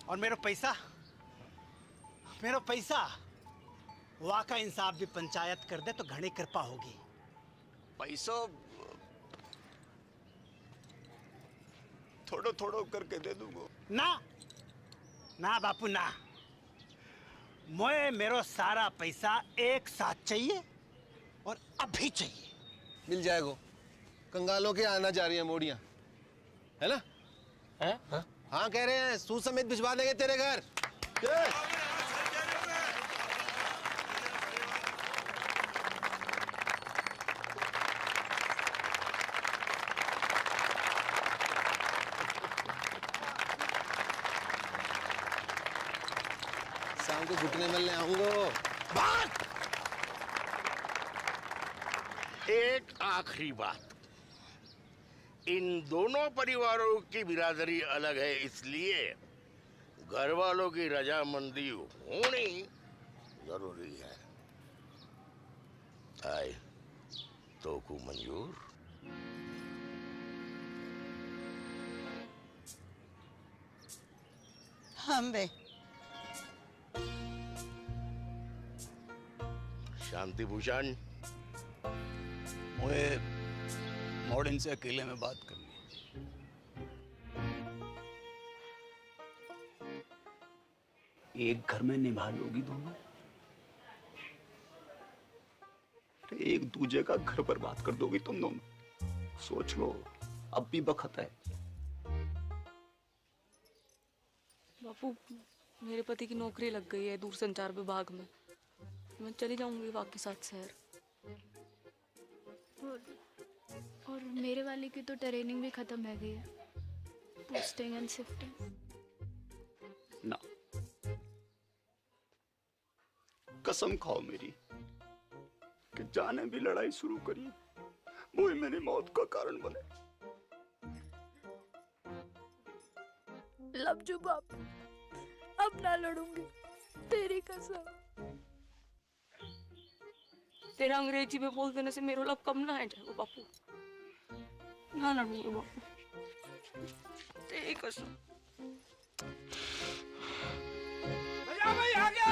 और मेरा पैसा, वहाँ का इंसाफ भी पंचायत कर दे तो घनी कृपा होगी। पैसो थोड़ो थोड़ो करके दे दूंगा। ना बापू ना, मुझे मेरो सारा पैसा एक साथ चाहिए और अभी चाहिए। मिल जाएगा। कंगालों के आना जा रही है मोड़ियां, है ना? हैं? हाँ कह रहे हैं, सूद समेत भिजवा देंगे तेरे घर। शाम को घुटने मिलने आऊंगा। एक आखिरी बात, इन दोनों परिवारों की बिरादरी अलग है, इसलिए घर वालों की रजामंदी होनी जरूरी है। आए तो को मंजूर? हम बे शांति भूषण, मुझे मॉडर्न से अकेले में बात करनी है। एक घर में निभा लोगी दोनों, एक दूजे का घर बर्बाद कर दोगी तुम दोनों। सोच लो, अब भी वक्त है। बापू मेरे पति की नौकरी लग गई है दूरसंचार विभाग में। मैं चली जाऊंगी वापस आज शहर। और मेरे वाले की तो ट्रेनिंग भी खत्म है गई है, पोस्टिंग एंड शिफ्टिंग। ना, कसम खाओ मेरी कि जाने भी लड़ाई शुरू करी वो ही मेरी मौत का कारण बने। लवजू बापू, अब ना लड़ूंगी, तेरी कसम। तेरा अंग्रेजी में बोल देने से मेरा लब कम ना है जाएगा बापू। ना लड़ूंगी बापू, तेरी कसम। भाई आ गया।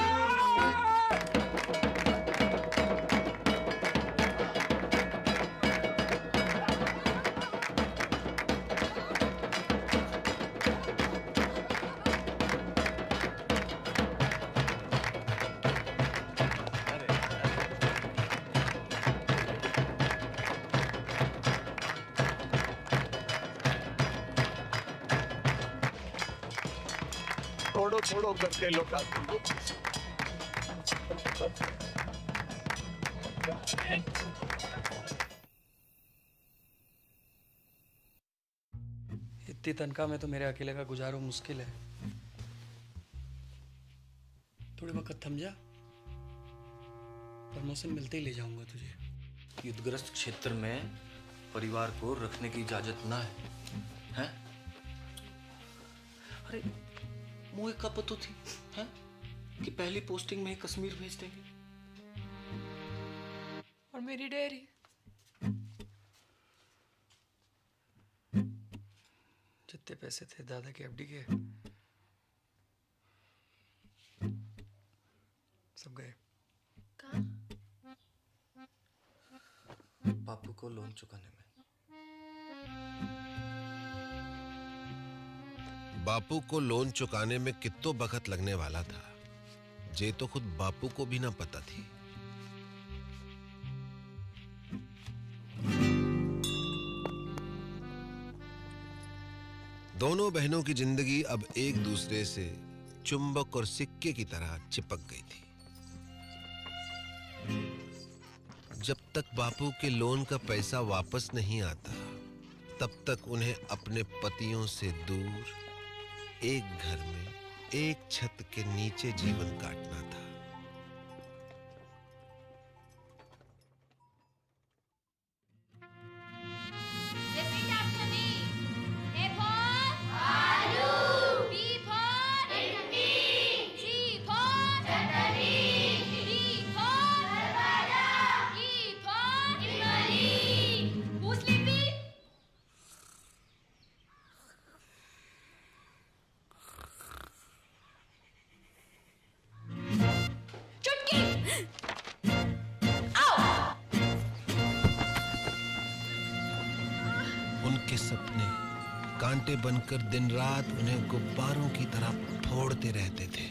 थोड़ो करके लौटा दूंगा। इतनी तनख्वाह में तो मेरे अकेले का गुजारो मुश्किल है। थोड़े वक्त थम जा, प्रमोशन मिलते ही ले जाऊंगा तुझे। युद्धग्रस्त क्षेत्र में परिवार को रखने की इजाजत ना है, हैं? अरे मोए का पतो थी, हैं? कि पहली पोस्टिंग में ही कश्मीर भेज देंगे। और मेरी डेयरी, जितने पैसे थे दादा के एफडी के सब गए। बापू को लोन चुकाने में। बापू को लोन चुकाने में कितो बखत लगने वाला था, जे तो खुद बापू को भी ना पता थी। दोनों बहनों की जिंदगी अब एक दूसरे से चुंबक और सिक्के की तरह चिपक गई थी। जब तक बापू के लोन का पैसा वापस नहीं आता, तब तक उन्हें अपने पतियों से दूर एक घर में एक छत के नीचे जीवन काटना था। उनके सपने कांटे बनकर दिन रात उन्हें गुब्बारों की तरह फोड़ते रहते थे।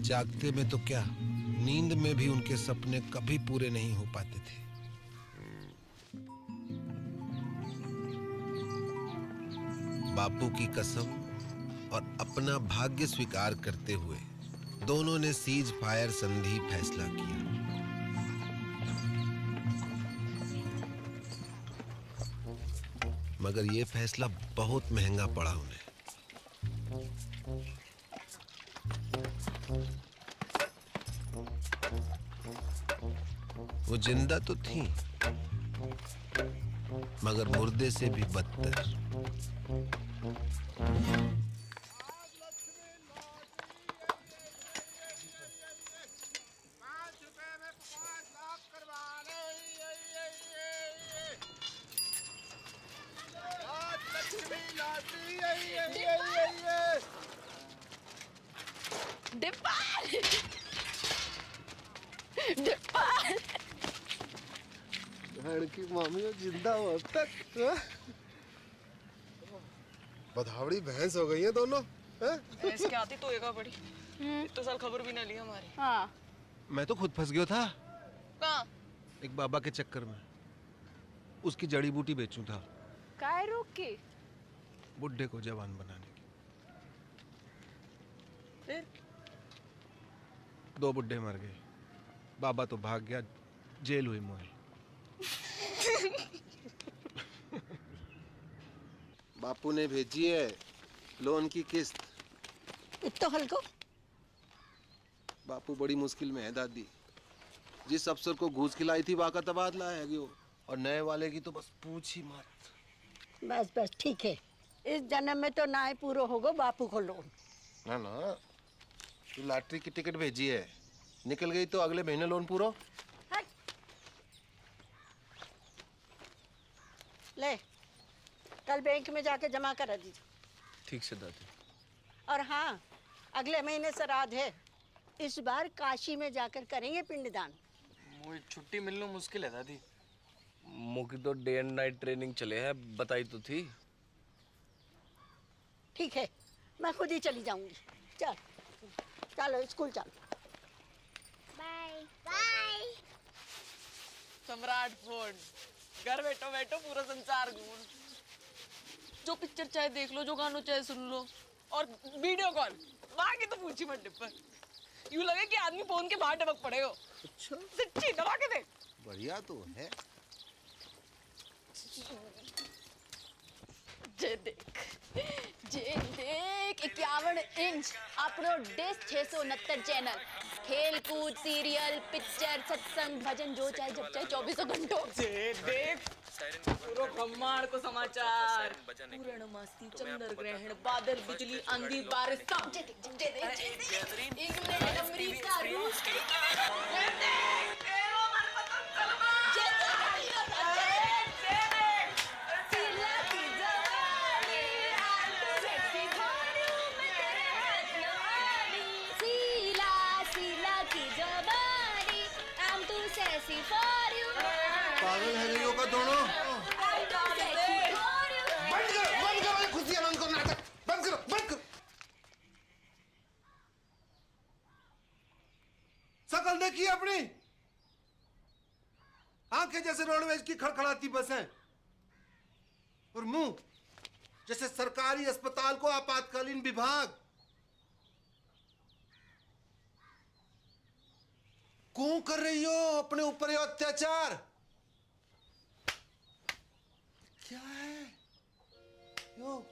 जागते में तो क्या, नींद में भी उनके सपने कभी पूरे नहीं हो पाते थे। बापू की कसम और अपना भाग्य स्वीकार करते हुए दोनों ने सीज फायर संधि फैसला किया। मगर यह फैसला बहुत महंगा पड़ा उन्हें। वो जिंदा तो थी, मगर मुर्दे से भी बदतर। डिप्पल डिप्पल की मामी हो जिंदा हो अब तक। बधावड़ी भैंस हो गई है दोनों। भैंस के आती तो एगा बड़ी। इतने साल खबर भी ना ली हमारी। हाँ। मैं तो खुद फंस गया था कहाँ? एक बाबा के चक्कर में। उसकी जड़ी बूटी बेचूं था काय रोक के बुड्ढे को जवान बनाने की। फिर 2 बुड्ढे मर गए, बाबा तो भाग गया, जेल हुई मोए। बापू ने भेजी है लोन की किस्त। इतना हल्को बापू बड़ी मुश्किल में है दादी। जिस अफसर को घूस खिलाई थी वाका तबादला है वो, और नए वाले की तो बस पूछ ही मत। बस बस ठीक है, इस जन्म में तो ना ही पूरा होगा बापू को लोन। ना ना, तू लॉटरी की टिकट भेजी है, निकल गई तो अगले महीने लोन पूरा। ले कल बैंक में जाके जमा करा दीजिए। ठीक से दादी। और हाँ, अगले महीने श्राद्ध है, इस बार काशी में जाकर करेंगे पिंडदान। मुझे छुट्टी मिलना मुश्किल है दादी। मुझे तो डे एंड नाइट ट्रेनिंग चले है, बताई तो थी। ठीक है, मैं खुद ही चली जाऊंगी। चल चलो स्कूल चलो। Bye bye. सम्राट फोन, घर बैठो बैठो पूरा संसार घूम। जो पिक्चर चाहे देख लो, जो गानों चाहे सुन लो, और वीडियो कॉल बाकी तो पूछी मत डिप्पल। यूं लगे कि आदमी फोन के बाहर टपक पड़े हो। अच्छा सच्ची दबा के देख। बढ़िया तो है। जे देख 51 इंच अपनो डिश 669 चैनल, खेल कूद, सीरियल, पिक्चर, सत्संग, भजन, जो चाहे जब चाहे 24 घंटों। जे देख पूरो ब्रह्मांड को समाचार, पूर्णमासी, चंद्र ग्रहण, बादल, बिजली, आंधी, बारिश, सब। जे देख इंग्लैंड, अमेरिका, रूस, पागल है गई होगा दोनों। बंद करो ये खुशियां बंद करो, नाटक बंद करो, बंद करो। शकल देखिए अपनी, आंखें जैसे रोडवेज की खड़खड़ाती बसें, और मुंह जैसे सरकारी अस्पताल को आपातकालीन विभाग। क्यों कर रही हो अपने ऊपर ये अत्याचार? क्या है यो?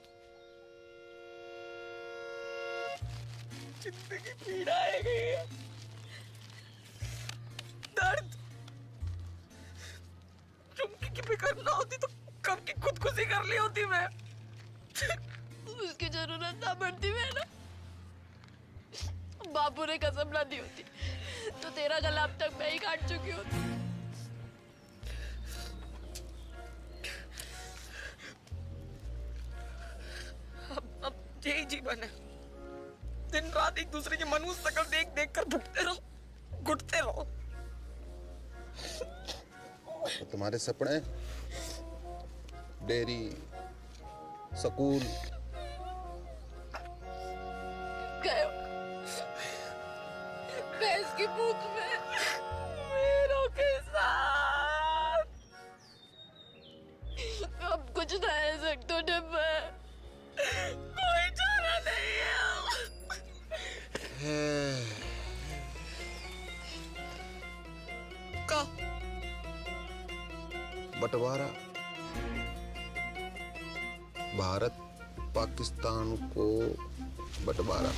जिंदगी पीड़ा है गई है, दर्द। चुमकी की फिक्र ना होती तो कब की खुदकुशी कर ली होती मैं। उसकी जरूरत ना पड़ती मैं ना, बापू ने कसम ना दी होती तो तेरा गला अब तक मैं ही काट चुकी होती। अब यही जीवन है, दिन रात एक दूसरे की मनुष्य शकल देख देख कर भुगते रहो, घुटते रहो। तो तुम्हारे सपने डेयरी, स्कूल, भैंस की पूंछ में मेरों के साथ अब कुछ ना है सकते डिब्बा, कोई चारा नहीं है। का बंटवारा, भारत पाकिस्तान को बंटवारा।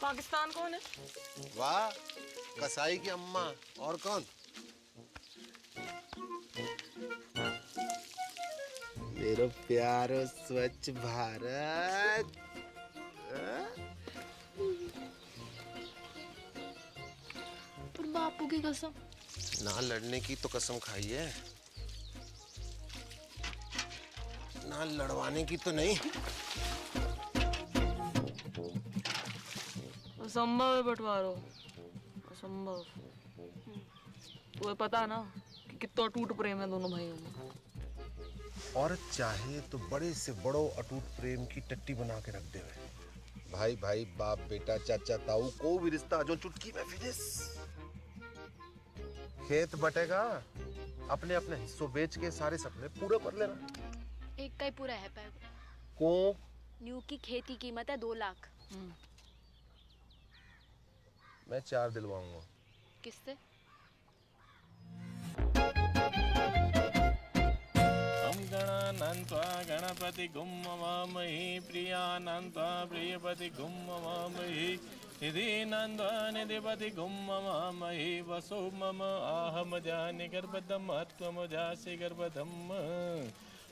पाकिस्तान कौन है? वाह, कसाई की अम्मा, और कौन? मेरा प्यारो स्वच्छ भारत। पर बापू की कसम ना लड़ने की तो कसम खाई है, ना लड़वाने की तो नहीं। असंभव है बंटवारो, असंभव। तुम्हें पता है ना कि कितना अटूट प्रेम है दोनों भाइयों में। औरत चाहे तो बड़े से बड़ो अटूट प्रेम की टट्टी बना के रख दे। भाई भाई, बाप बेटा, चाचा ताऊ, कोई भी रिश्ता जो चुटकी में फिनिश। खेत बटेगा, अपने अपने हिस्सों बेच के सारे सपने पूरे कर लेना। एक का ही पूरा है पैग। को न्यू की खेती कीमत है 2 लाख। मैं 4 दिलवाऊंगा। किससे? हम गणानन्त्वा गणपति गुम ममामहि प्रियानन्त्वा प्रियपति गुम ममामहि निधिनन्त्वा निधिपति गुम ममामहि वसो मम आहम जानि गर्भदम त्वमजासि गर्भदम।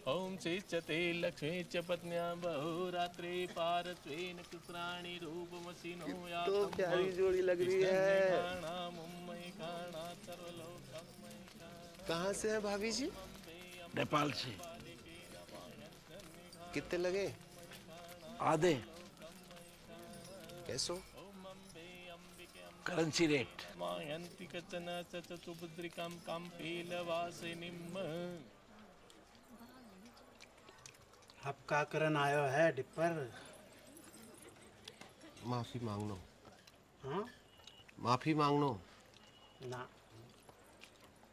ओम श्रीचते लक्ष्मी च पत्न्या बहुरात्रि पारत्वेन पुत्राणि रूपमसिनो या तो प्यारी जोड़ी लग रही है। कहाँ से है भाभी जी? नेपाल से। कितने लगे? आधे। कैसो? Currency rate. मायन्ति कचन च सुभद्रिकां काम्पीलवासिनीम्। अब का करन आयो है डिपर? माफी मांगनो। हाँ? माफी मांगनो। ना,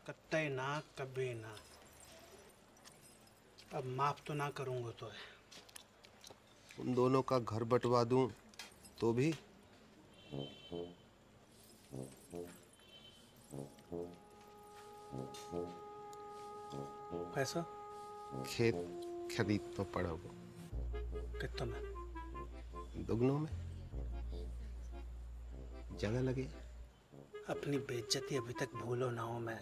कत्ते ना, कभी ना। अब माफ तो ना करूंगा तो है। उन दोनों का घर बंटवा दूं तो भी? पैसा? खेत खरीद तो पड़ा वो। कितना में? दुगनों में। जगह लगे। अपनी बेइज्जती अभी तक भूलो ना हो। मैं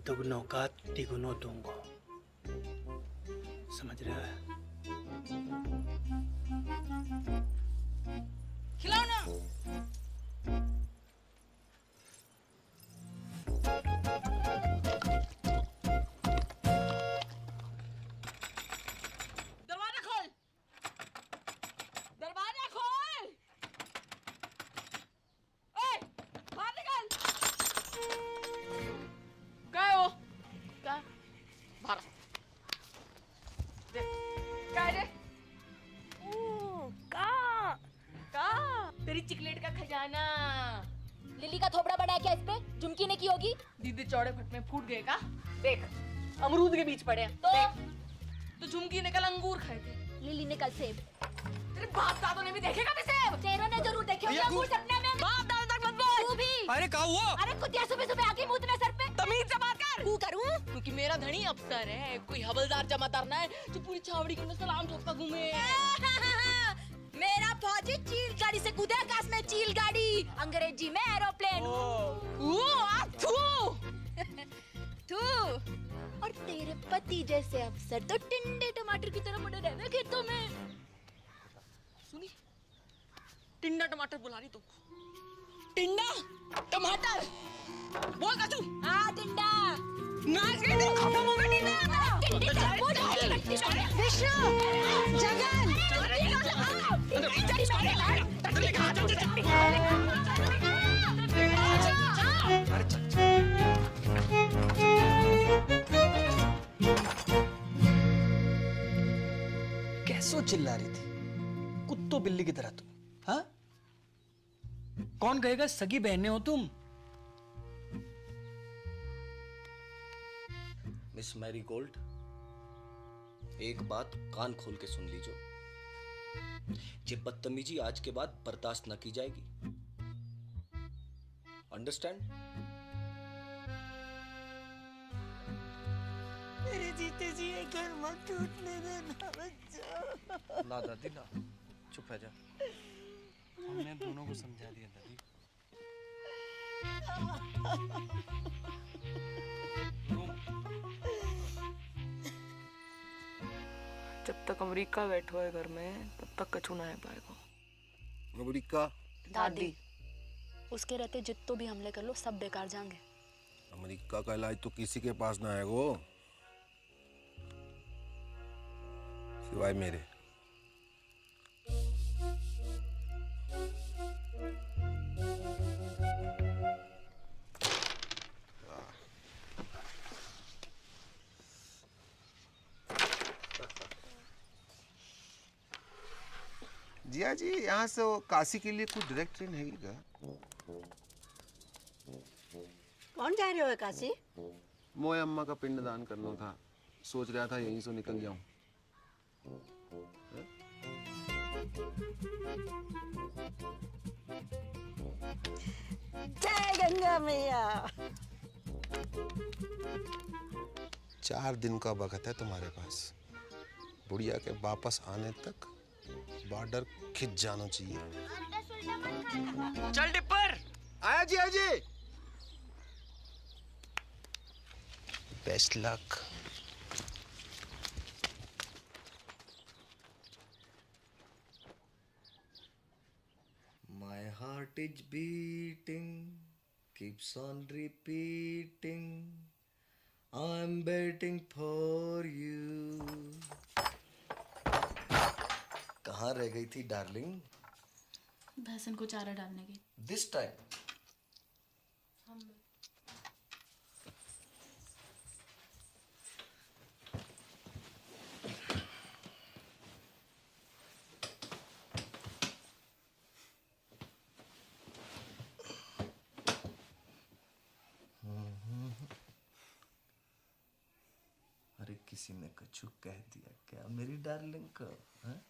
दुगनों का तिगुनों दूंगा, समझ रहे हो? खिलाओ ना। दरवाजा खोल, दरवाजा खोल। ओए, बाहर निकल। क्या है वो? क्या? बाहर। क्या है? तेरी चिकलेट का खजाना। लिली का थोबड़ा बना क्या इस पे? झुमकी ने की होगी। दीदी चौड़े फट में फूट गए का? देख, अमरूद के बीच पड़े हैं। तो झुमकी ने कल अंगूर खाए थे, लिली ने कल सेब। तेरे बाप दादों ने भी देखे कभी सेब? तेरों ने जरूर देखे होंगे अंगूर सपने में। बाप दादा तक मत बोल। तू भी। अरे क्या हुआ? अरे कुतिया सुबह सुबह आके मुंह सर पे। तमीज से बात कर। तू करूं? क्योंकि मेरा धनी अफसर है, कोई हवलदार जमादार ना है जो पूरी छावड़ी के अंदर सलाम ठोकता घूमे। मेरा फौजी चील गाड़ी से कूदे आकाश में, चील गाड़ी, अंग्रेजी में एरोप्लेन। तू और तेरे पति जैसे अफसर तो टिंडे टमाटर की तरह पड़े रहे खेतों में। सुनी, टिंडा टमाटर बुला रही तुमको। टिंडा टमाटर बोल का तू। हाँ टिंडा। नाच गई तू। खत्म हो गया टिंडा। विष्णु, जगन, कैसो चिल्ला रही थी कुत्तों बिल्ली की तरह तुम? हाँ, कौन कहेगा सगी बहनें हो तुम? मिस मैरी गोल्ड, एक बात कान खोल के सुन लीजिए। ये बदतमीजी आज के बाद बर्दाश्त न की जाएगी। अंडरस्टैंड? मेरे जीते जी ये घर मत टूटने देना बच्चा। ना दादी ना, चुप है जा। हमने दोनों को समझा दिया दादी। जब तक अमेरिका बैठो है घर में, तब तक कछु ना है पाएगा। अमेरिका? दादी, उसके रहते जितने भी हमले कर लो सब बेकार जाएंगे। अमेरिका का इलाज तो किसी के पास ना है वो, सिवाय मेरे। जिया जी, यहाँ से वो काशी के लिए कुछ डायरेक्ट ट्रेन है क्या? कौन जा रहे हो काशी? मोए अम्मा का पिंडदान करना था, सोच रहा था यहीं से निकल जाऊं। जय गंगा मैया। 4 दिन का वक्त है तुम्हारे पास। बुढ़िया के वापस आने तक बॉर्डर खिंच जाना चाहिए। चल डिप्पर। आया जी, आया जी। Best luck. My heart is beating, keeps on repeating. I'm waiting for you. कहाँ रह गई थी डार्लिंग? भैंसन को चारा डालने की। This time. अरे किसी ने कछु कह दिया क्या मेरी डार्लिंग को? हैं?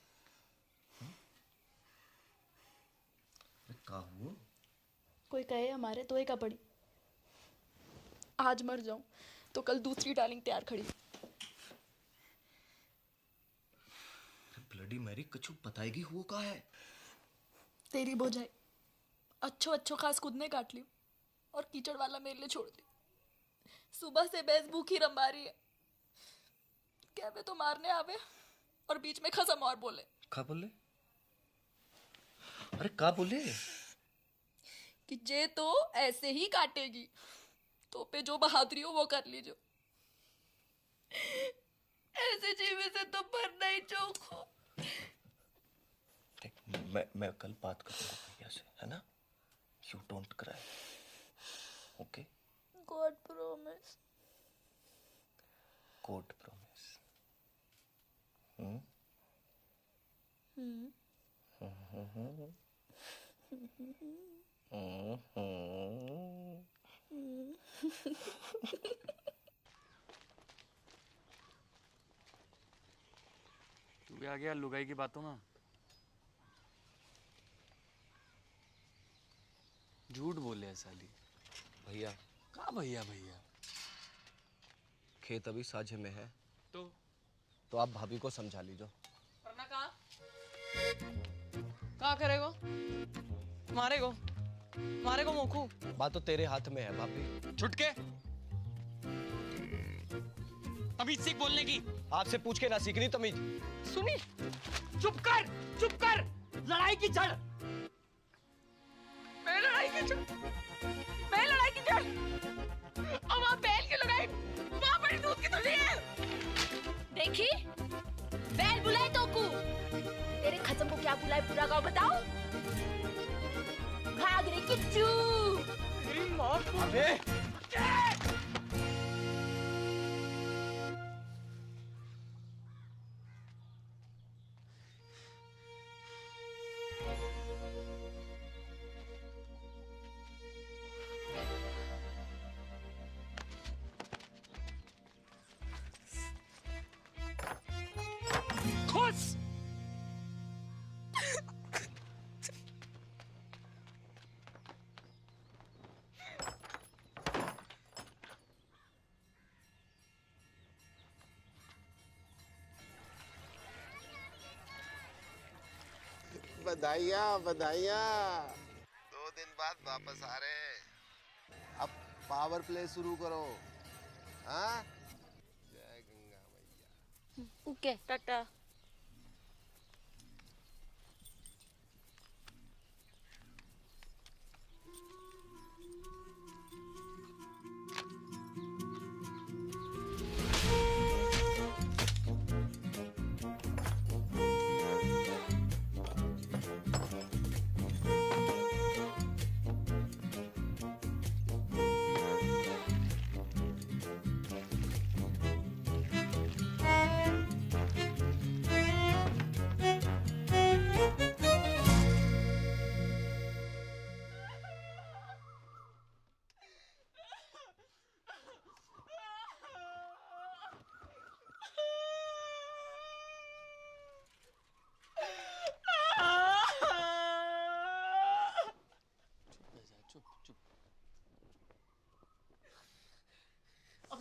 का हुआ? कोई कहे हमारे तो एक पड़ी। आज मर जाऊं तो कल दूसरी डार्लिंग तैयार खड़ी। ब्लडी मैरी, कछु बताएगी हुआ का है? तेरी बोझाई अच्छो अच्छो खास खुद ने काट ली और कीचड़ वाला मेरे लिए छोड़ दी। सुबह से भैंस भूखी रंबा रही है। कहवे तो मारने आवे और बीच में खसम और बोले। का बोले? अरे का बोले? कि जे तो ऐसे ही काटेगी तो पे जो बहादुरी हो वो कर लीजो। ऐसे जीवे से तो मरना ही चौक हो। मैं कल बात करूंगा भैया से, है ना? You don't cry, okay? God promise. God promise. तू भी आ गया लुगाई की बातों में। झूठ बोले है साली। भैया। कहाँ भैया भैया? खेत अभी साझे में है तो आप भाभी को समझा लीजो। वरना कहाँ करेगो? मारेगो मोखू। बात तो तेरे हाथ में है भाभी। छुटके तमीज सीख बोलने की। आपसे पूछ के ना सीखनी तमीज। सुनी, चुप कर। लड़ाई की जड़ मैं लड़ाई की जड़। अब वहाँ बैल की लड़ाई, वहाँ बड़ी दूध की थैली है। देखी बैल बुलाए तो कू तेरे खत्म को क्या बुलाए पूरा गाँव बताओ। घाघरे की चू। अबे खुश। बधाइयाँ 2 दिन बाद वापस आ रहे हैं। अब पावर प्ले शुरू करो। हाँ? जय गंगा मैया। ओके टाटा।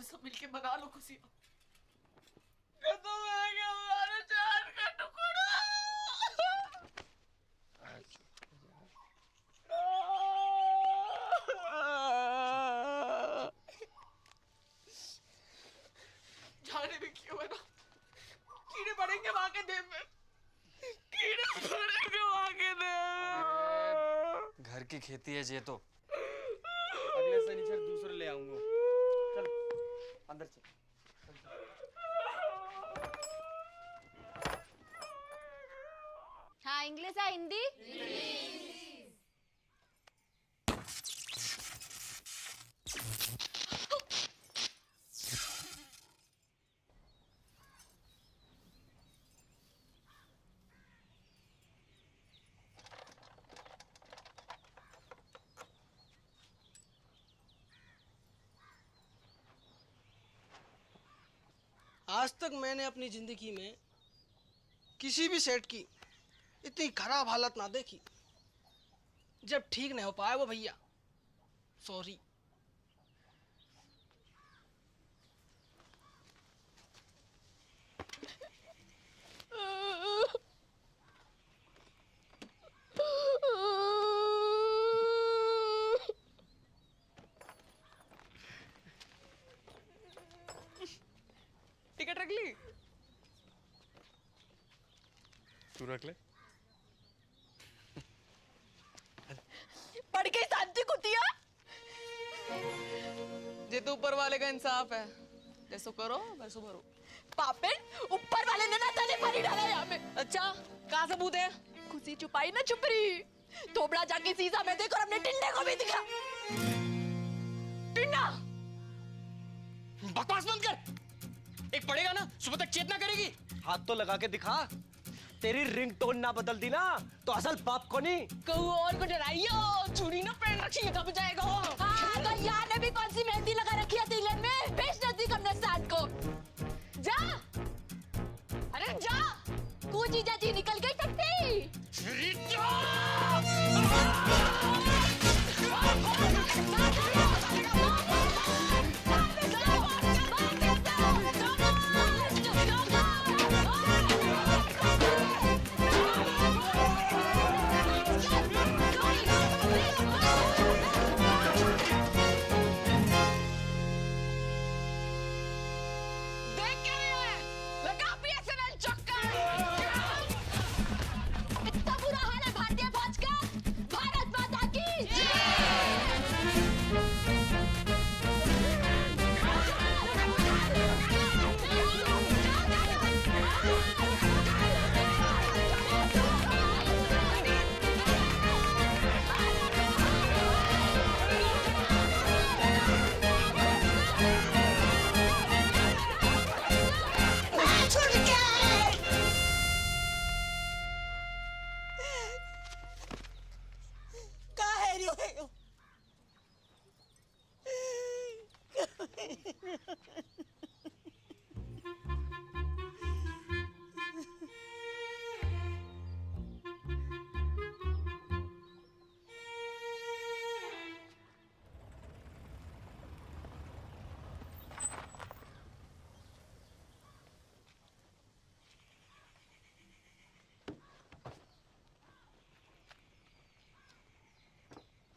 सब मिलके मना लो खुशियाँ। खत्म हो गया हमारा जान का टुकड़ा। जाने भी क्यों है ना, कीड़े पड़ेंगे वहां के देह में, कीड़े पड़ेंगे वहां के देह। घर की खेती है ये तो। अगले शनिचर दूसरे ले आऊंगा। चल अंदर चल। हाँ, इंग्लिश है हिंदी? आज तक मैंने अपनी जिंदगी में किसी भी सेठ की इतनी खराब हालत ना देखी। जब ठीक नहीं हो पाया वो भैया, सॉरी। टिकट रख ली? तू रख ले। पढ़ के शांति कुतिया। ये तो ऊपर वाले का इंसाफ है, जैसो करो वैसो भरो। पापिन, ऊपर वाले ने ना तने पानी डाला यहाँ पे। अच्छा, कहाँ सबूत है? खुशी छुपाई ना छुपरी। थोबड़ा जाके शीशा में देखो और अपने टिंडे को भी दिखा। टिंडा! बकवास बंद कर। एक पड़ेगा ना, सुबह तक चेतना करेगी। हाथ तो लगा के दिखा। तेरी रिंगटोन ना बदल दी ना तो असल बाप को नहीं। कहूँ और को डराइयो, चूड़ी ना पहन रखी है, कब जाएगा वो? हाँ, तो यार ने भी कौन सी मेहंदी लगा रखी है तिलक में? बेच नजदीक अपने साथ को। जा, अरे जा, तू जीजा जी निकल गई टट्टी।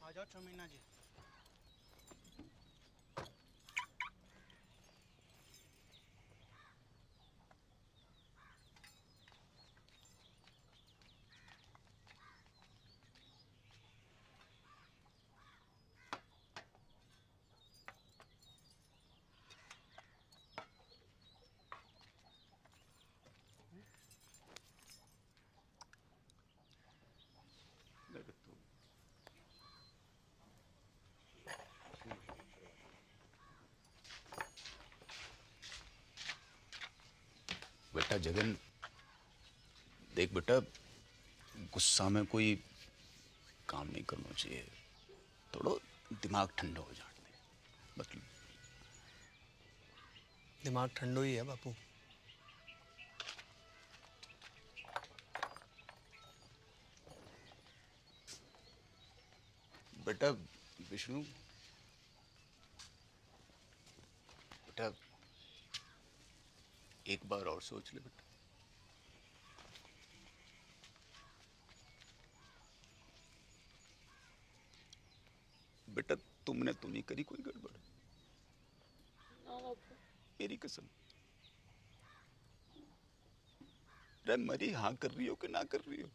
आ जाओ चमीना जी। बेटा जगन, देख बेटा, गुस्सा में कोई काम नहीं करना चाहिए। थोड़ा दिमाग ठंडा हो जाने दे। मतलब दिमाग ठंडो ही है बापू। बेटा विष्णु, बेटा एक बार और सोच ले बेटा। बेटा तुमने तो नहीं करी कोई गड़बड़? मेरी कसम। रे मरी हाँ कर रही हो कि ना कर रही हो?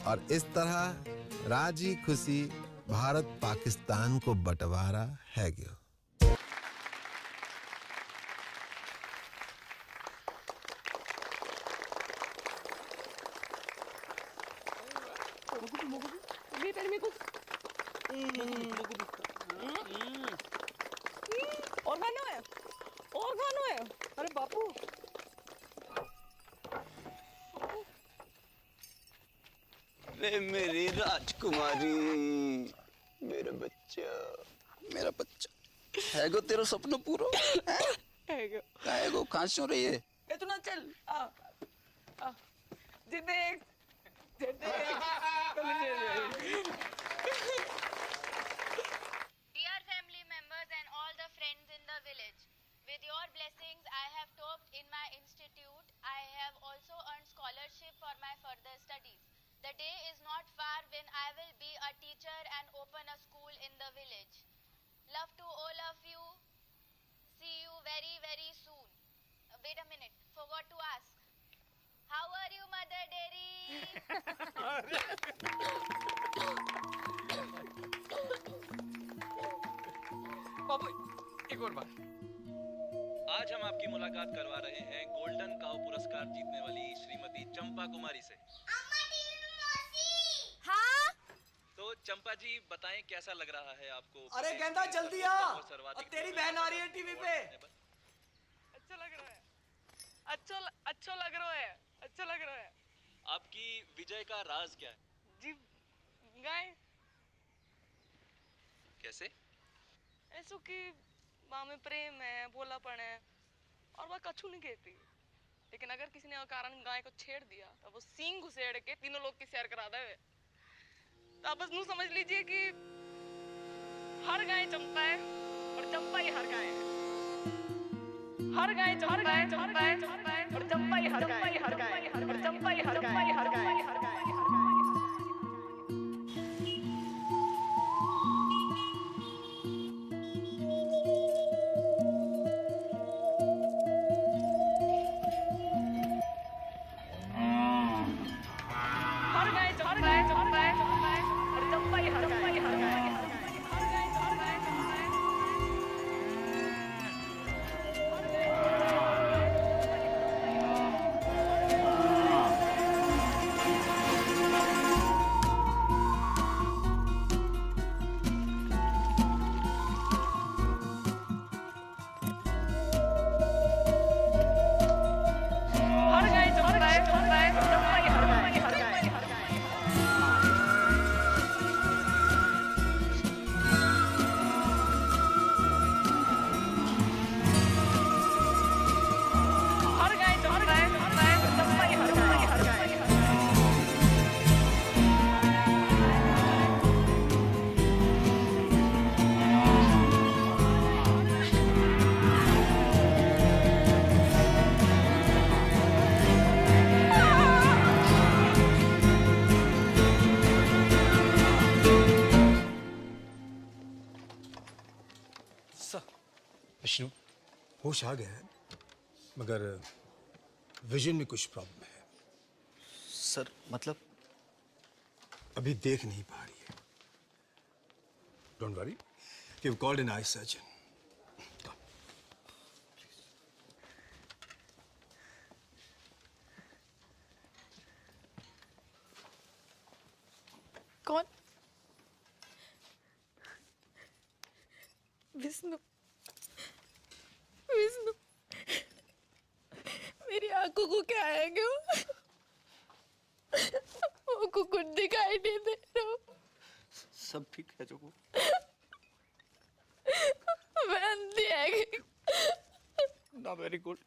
और इस तरह राजी खुशी भारत पाकिस्तान को बंटवारा है गयो। और खाना है, और खाना है। अरे बापू रे मेरी राजकुमारी, मेरा बच्चा, मेरा बच्चा है गो तेरा सपना पूरा है गो। कहाँ से हो रही है? इतना चल आ जी देख Dear family members and all the friends in the village, with your blessings I have topped in my institute. I have also earned scholarship for my further studies. The day is not far when I will be a teacher and open a school in the village. Love to all of you. See you very, very soon. Wait a minute, forgot to ask. How are you, Mother Dairy? बाबू एक और बार। आज हम आपकी मुलाकात करवा रहे हैं golden cow पुरस्कार जीतने वाली श्रीमती चंपा कुमारी से। हाँ? तो चंपा जी बताएं कैसा लग रहा है आपको? अरे गेंदा जल्दी आ, और तेरी बहन आ रही है टीवी पे। अच्छा लग रहा है, अच्छा लग रहा है, अच्छा लग रहा है। आपकी विजय का राज क्या है? जी गाय कैसे? ऐसो कि माँ में प्रेम है, भोलापन है और वह कछु नहीं कहती। लेकिन अगर किसी ने अकारण गाय को छेड़ दिया तो वो सींग घुसेड़ के तीनों लोग की सैर करा देवे। तो आप बस नू समझ लीजिए कि हर गाय चंपा है और चंपा ही हर गाय है। हर गाय चंपा है और चंपा ही हर गाय है, और चंपा ही हर गाय है। विष्णु होश आ गया है, मगर विजन में कुछ प्रॉब्लम है। सर मतलब? अभी देख नहीं पा रही है। Don't worry, we called an eye surgeon. कौन? विष्णु। विष्णु, मेरी आंखों को क्या है क्यों? वो कुछ दिखाई नहीं दे रहा। सब ठीक है जोगू? मैं अंधी है ना, वेरी गुड।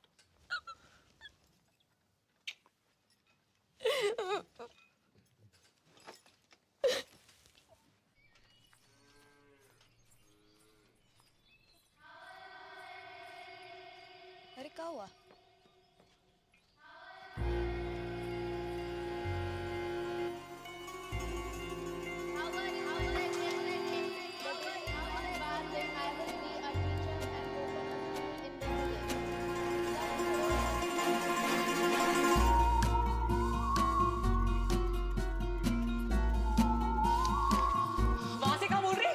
अरे क्या हुआ? वहां से क्या बोल रही?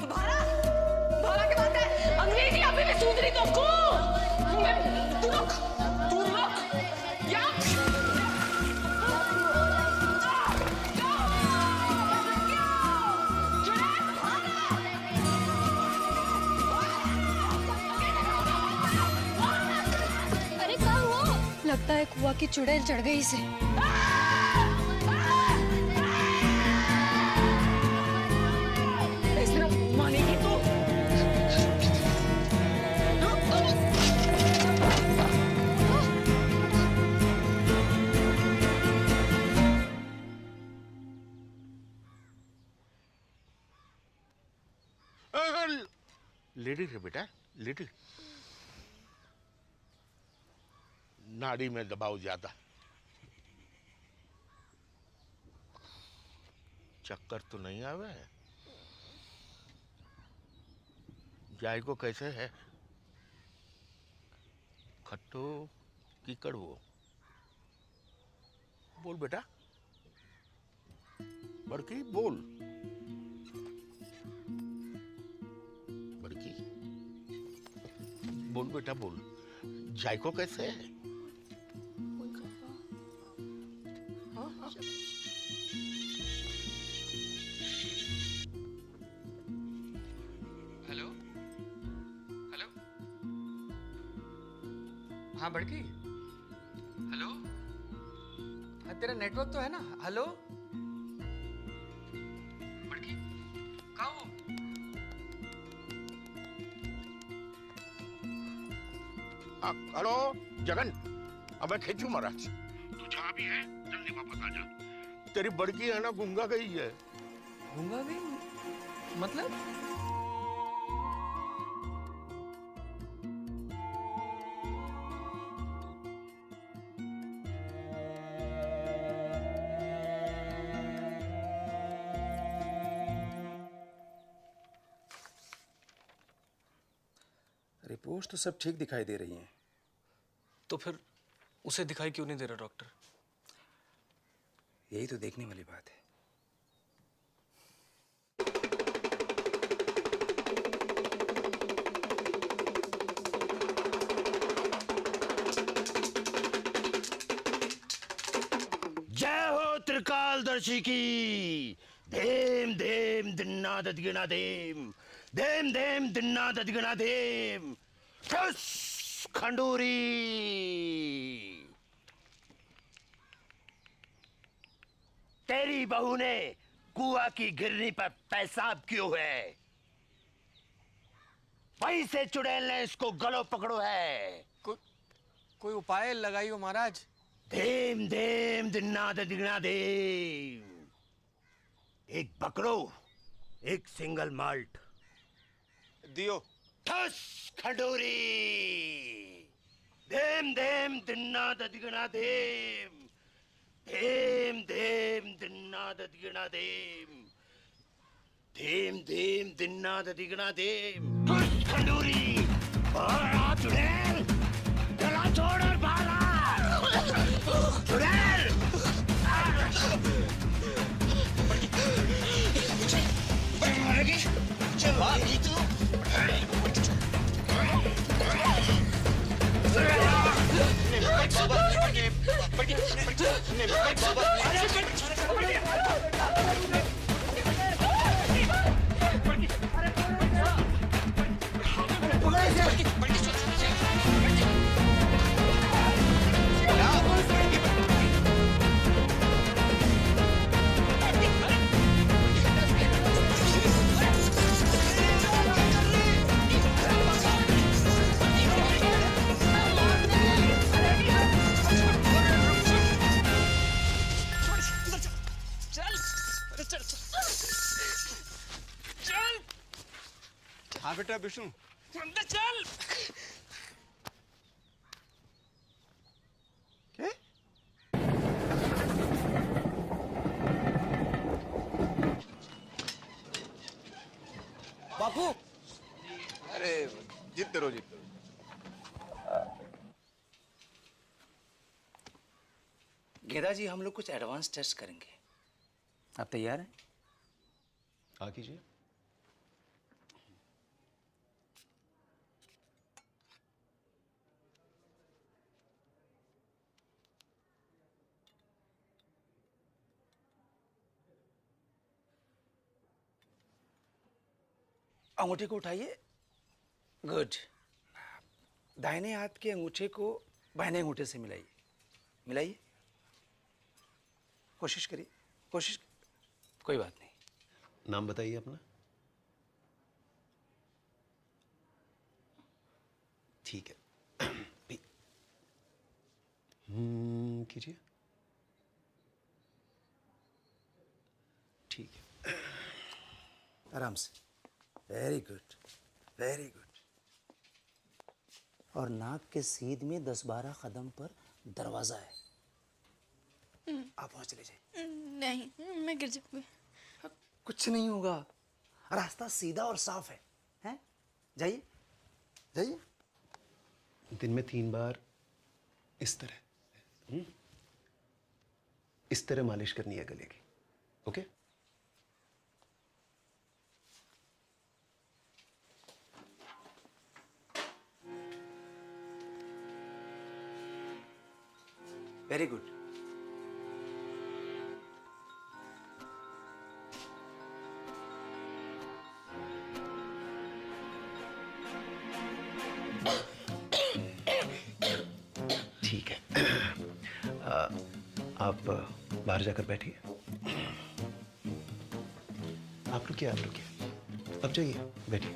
भारा? भारा की बात है? अंग्रेजी अभी भी सूझ रही तुमको? तू रुक, तू रुक। या? अरे क्या हुआ? लगता है कुआ की चुड़ैल चढ़ गई इसे। मानेगी तू? लेडी है बेटा, लेडी। नाड़ी में दबाव ज्यादा। चक्कर तो नहीं आवे? जायको कैसे है? खट्टो की कड़वो? बोल बेटा, बड़की बोल। बड़की बोल बेटा, बोल। जायको कैसे है? हेलो हेलो, हाँ बड़की, हेलो। हाँ तेरा नेटवर्क तो है ना? हेलो बड़की, कहाँ हो? हेलो जगन, अब मैं खींचू महाराज। तू जहाँ भी है जल्दी वापस आ जा। तेरी बड़की है ना, गूंगा गई है। गूंगा गई मतलब? रिपोर्ट्स तो सब ठीक दिखाई दे रही हैं। तो फिर उसे दिखाई क्यों नहीं दे रहा डॉक्टर? यही तो देखने वाली बात है। जय हो त्रिकालदर्शी की। धेम धेम दिन्ना ददगिना धेम, धेम धेम दिन्ना ददगिना धेम। ठुस खंडूरी। तेरी बहू ने कुआ की गिरनी पर पेशाब क्यों है? वहीं से चुड़ैल ने इसको गलो पकड़ो है। कोई उपाय लगाइयो महाराज। धेम धेम दिन्ना ददिगना धेम। एक बकरो, एक सिंगल माल्ट दियो। ठस खंडूरी। धेम धेम दिन्ना ददिगना धेम, धेम धेम दिन्ना ददिगना धेम, धेम धेम दिन्ना ददिगना धेम। ठस खंडूरी। चुड़ैल, चला छोड़ और भागा। चुड़ैल! मारेगी? भागी तू? हाँ बेटा विष्णु, चल। क्या? बापू, अरे जीतते रहो, जीतते रहो। गेदा जी, हम लोग कुछ एडवांस टेस्ट करेंगे। आप तैयार हैं? हाँ कीजिए। अंगूठे को उठाइए। गुड। दाहिने हाथ के अंगूठे को बाहिने अंगूठे से मिलाइए। मिलाइए। कोशिश करिए, कोशिश। कोई बात नहीं। नाम बताइए अपना। ठीक है। कीजिए। ठीक है। आराम से। Very good, very good. और नाक के सीध में 10-12 कदम पर दरवाजा है। आप वहां चले जाइए। नहीं, मैं गिर जाऊंगी। कुछ नहीं होगा, रास्ता सीधा और साफ है। हैं? जाइए, जाइए। दिन में 3 बार इस तरह इस तरह मालिश करनी है गले की। ओके? Very good. ठीक है। आप बाहर जाकर बैठिए। आप रुकिए, आप रुकिए। अब जाइए, बैठिए।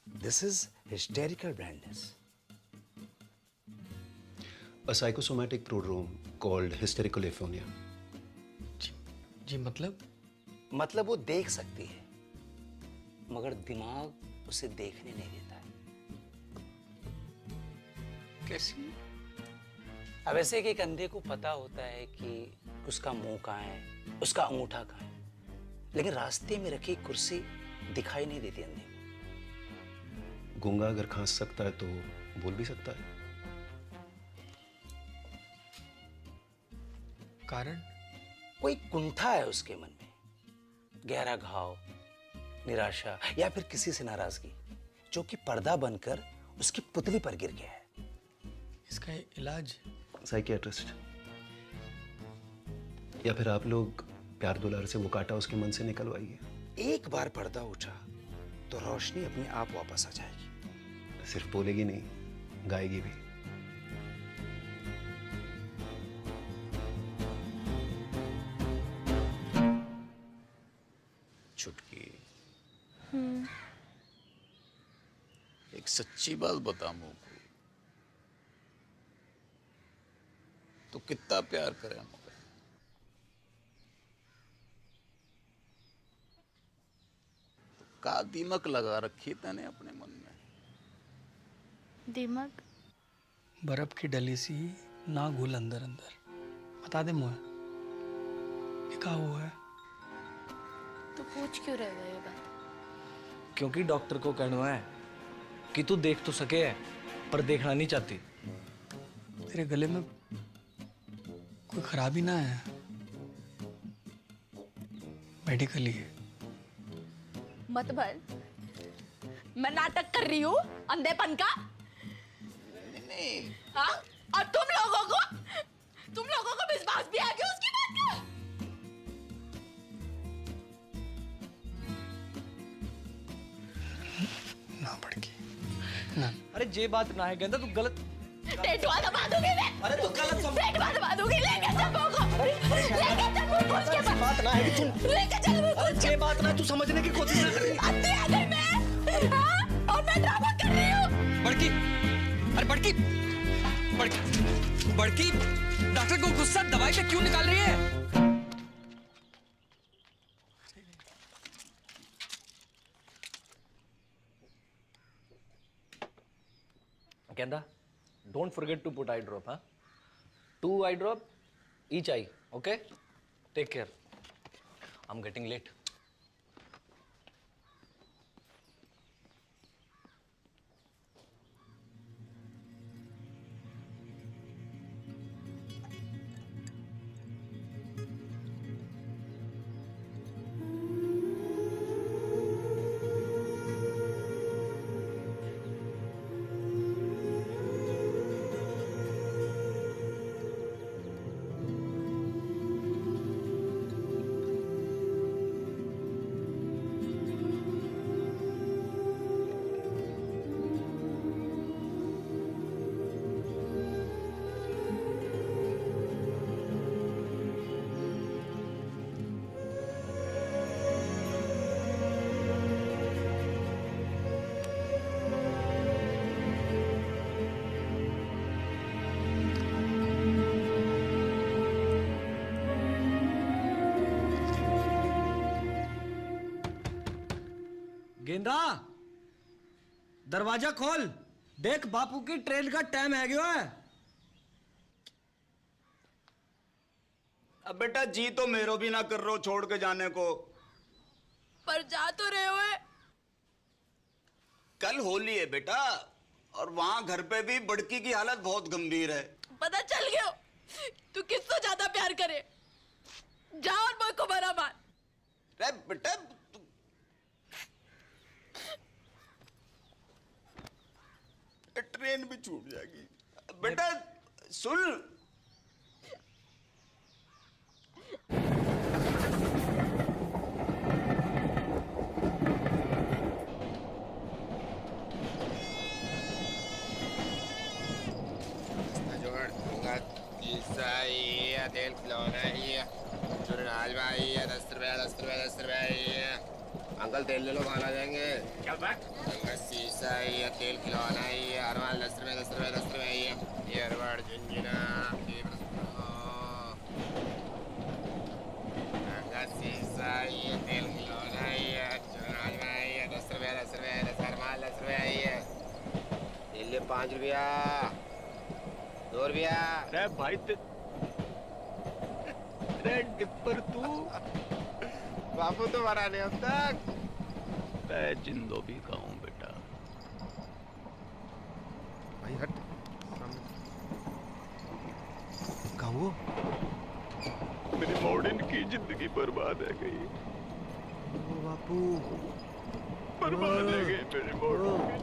This is hysterical blindness. A psychosomatic prodrome called hysterical aphonia. जी मतलब वो देख सकती है, मगर दिमाग उसे देखने नहीं देता है। कैसी? अब ऐसे कि एक अंधे को पता होता है कि उसका मुंह कहाँ है, उसका अंगूठा कहाँ है, लेकिन रास्ते में रखी कुर्सी दिखाई नहीं देती अंधे को। गूंगा अगर खांस सकता है तो बोल भी सकता है। कारण? कोई कुंठा है उसके मन में, गहरा घाव, निराशा या फिर किसी से नाराजगी, जो कि पर्दा बनकर उसकी पुतली पर गिर गया है। इसका इलाज? साइकियाट्रिस्ट, या फिर आप लोग प्यार दुलार से वो कांटा उसके मन से निकलवाइए। एक बार पर्दा उठा तो रोशनी अपने आप वापस आ जाएगी। सिर्फ बोलेगी नहीं, गाएगी भी। छुटकी, एक सच्ची बात बता मुझको, तो कितना प्यार करे हमको? का दिमक लगा रखी तने अपने मन में? दिमाग? बर्फ की डली सी ना घुल अंदर अंदर। बता दे मुझे, ये क्या हुआ है? तो पूछ क्यों रहे हो ये बात? क्योंकि डॉक्टर को कहना है कि तू देख तो सके है पर देखना नहीं चाहती। तेरे गले में कोई खराबी ना है? मेडिकली है। मत भर, मैं नाटक कर रही हूँ अंधेपन का। हाँ? और तुम लोगों को विश्वास भी आ गया उसकी बात का? ना भड़की ना। अरे जे बात ना है गेंदा, तू गलत टेटवा दबा दूंगी मैं। अरे तू गलत समझ। टेटवा दबा दूंगी। लेके चल मोको। लेके चल मोको उसके पास। बात ना है कि तू लेके चल मोको। अरे जे बात ना है, तू समझने की कोशिश कर रही है। अत्ते आ गई मैं। हाँ? और मैं ड्रामा कर रही हूँ। बड़की, अरे बड़की, बड़की, डॉक्टर को गुस्सा दवाई पे क्यों निकाल रही है? गेंदा, don't forget to put eye drop, huh? 2 eye drop each eye, okay? Take care. I'm getting late. गेंदा, दरवाजा खोल। देख बापू की ट्रेन का टाइम है गया है। अब बेटा जी तो मेरो भी ना कर रहे हो छोड़ के जाने को। पर जा तो रहे हो। कल होली है बेटा, और वहां घर पे भी बड़की की हालत बहुत गंभीर है। पता चल गया तू किससे ज्यादा प्यार करे। जा और मुझ को बड़ा मार। अरे बेटा ट्रेन भी छूट जाएगी। बेटा सुन, तेल खिलौना ही है, हलवा ही है, 10 रुपया। अंकल तेल ले लो, खाना जाएंगे। क्या बात? शीशा ही है, तेल खिलौना ही है, हर माल 10 रुपया ही है। ये हरवाड़ झुंझुना शीशा ही है, तेल खिलौना ही है, हलवा ही है, 10 रुपया, हर माल 10 रुपया ही है। तेल ले 5 रुपया, 2 रुपया। अरे भाई टिप्पर तू बापू तो मरा नहीं अब तक। मैं जिंदो भी खाऊं बेटा। भाई हट कहा वो? मेरी मॉडर्न की जिंदगी बर्बाद है गई। बापू बर्बाद है गई मेरी मॉडर्न की।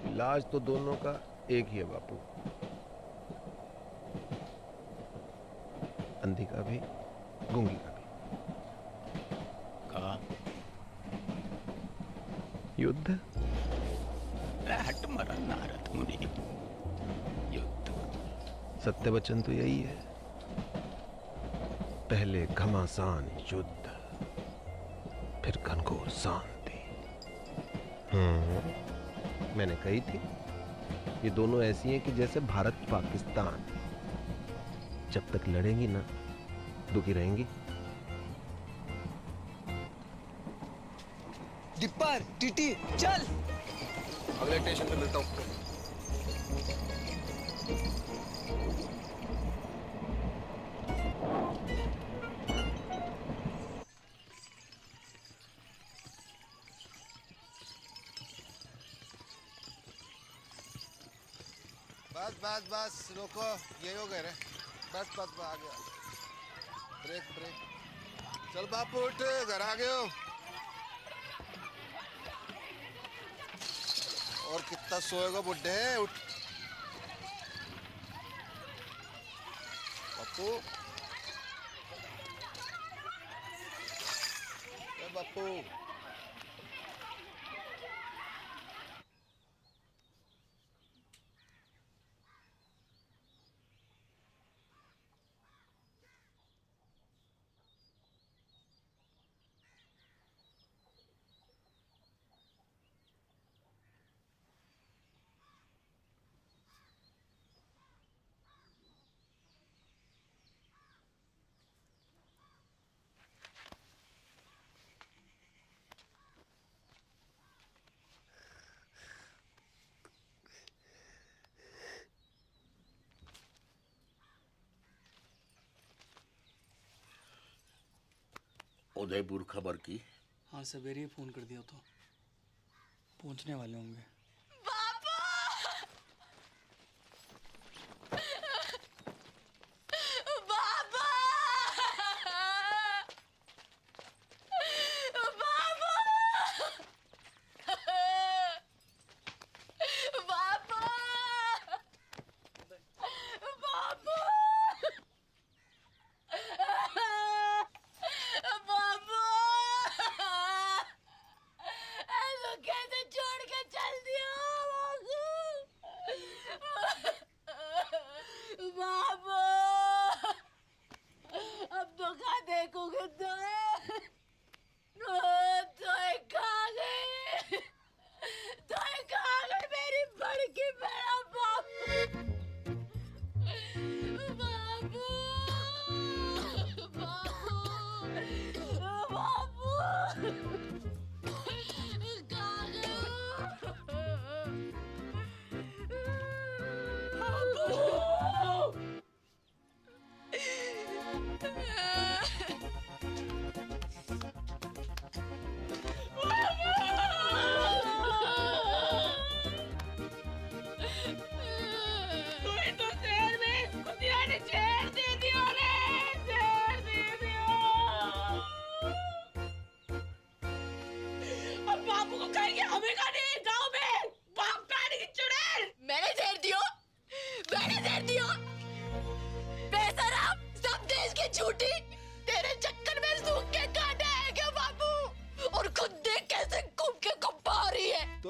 इलाज तो दोनों का एक ही है बापू, अंधी का भी गूंगी का भी। कहा युद्ध। हट मरा नारद मुनि। युद्ध सत्य वचन तो यही है, पहले घमासान युद्ध, फिर घनघोर शांति। मैंने कही थी ये दोनों ऐसी हैं कि जैसे भारत पाकिस्तान, जब तक लड़ेंगी ना दुखी रहेंगी। डिप्पर, टीटी, चल। अगले स्टेशन पे मिलता हूँ। बस बस बस रोको, ये हो गए रे। बस बस आ गया। Brake brake. चल बापू उठ, घर आ गए हो। और कितना सोएगा बुड्ढे, उठ। बापू बापू उदयपुर खबर की? हाँ सवेरे ही फोन कर दिया, तो पहुंचने वाले होंगे।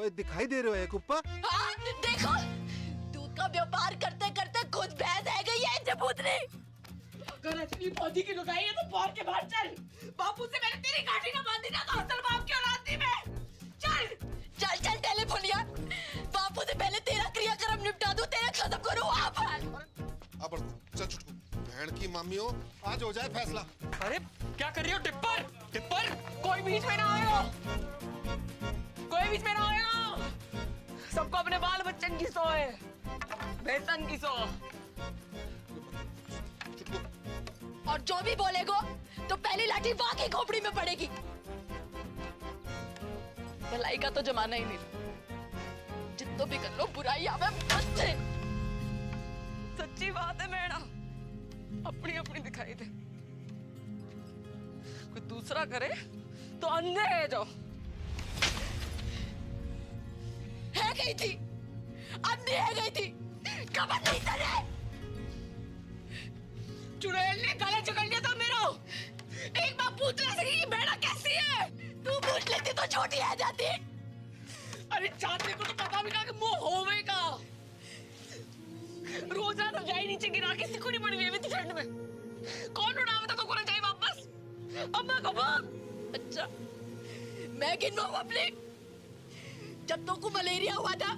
दिखाई दे रहे हो कुप्पा? हाँ, देखो दूध का व्यापार करते करते खुद भैंस है गई है जबूतनी। अगर असली फौजी की लुगाई है तो बाहर के बाहर चल। बापू से मैंने तेरी गाड़ी ना बांधी ना तो असल बाप की औलाद थी मैं। चल चल चल टेलीफोनिया, बापू से पहले तेरा क्रियाक्रम निपटा दूं, तेरा खत्म करूं। अब चल चुटकू, बहन की मम्मी हो, आज हो जाए फैसला। अरे क्या कर रही हो टिप्पर? टिप्पर कोई बीच में ना आयो, कोई बीच में ना आयो। सबको अपने बाल बच्चन की सो है, बेसन की सो। और जो भी बोलेगो तो पहली लाठी वहां की खोपड़ी में पड़ेगी। भलाई का तो जमाना ही नहीं, जितना भी कर लो बुराई आवे बस से। सच्ची बात है मैडम, अपनी अपनी दिखाई दे, कोई दूसरा करे तो अंधे है जो है गई थी, अंधी है गई थी, कमर नहीं तले। चुड़ैल ने गले पकड़ लिया था मेरा। एक बार पूछ ले सकी कि बेड़ा कैसी है? तू पूछ लेती तो छोटी आ जाती। अरे चाहते को तो पता भी ना कि मुंह होवेगा। रोजा तो जाए नीचे गिरा के सिकुड़ी पड़ी हुई है ठंड में। कौन उड़ावे तो को जाए वापस? अम्मा को बोल। अच्छा मैं गिनवाऊं अपने? जब तो को मलेरिया हुआ था,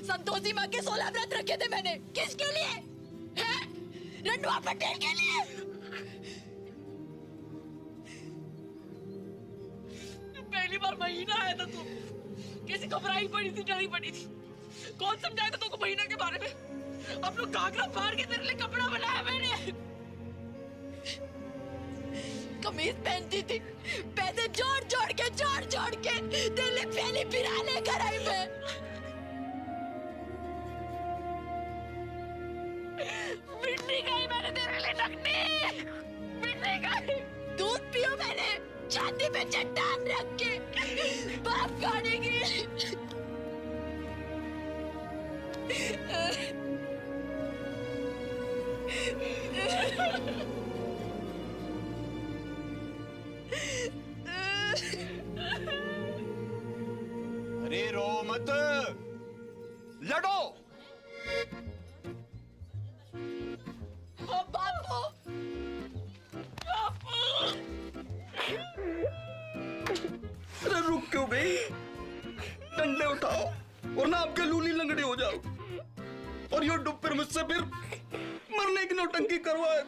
संतोषी माँ के 16 व्रत रखे थे मैंने। किसके लिए? हैं? रंडवा पटेल के लिए। पहली बार महीना आया था तू, कैसी घबराई पड़ी थी, डरी पड़ी थी। कौन समझाया था तुमको महीना के बारे में? अब लोग घाघरा फाड़ के तेरे लिए कपड़ा बनाया मैंने। कमीज पहनती थी, पैसे जोड़ जोड़ के तेरे लिए पहली बिरा लेकर आई मैं। छाती पे चट्टान रख के बाप खाने की। अरे रो मत, लड़ो। बापू, अरे रुक क्यों गई? डंडे उठाओ वरना आपके लूली लंगड़े हो जाओ, और ये डुब फिर मुझसे फिर मरने की नौटंकी करवाए।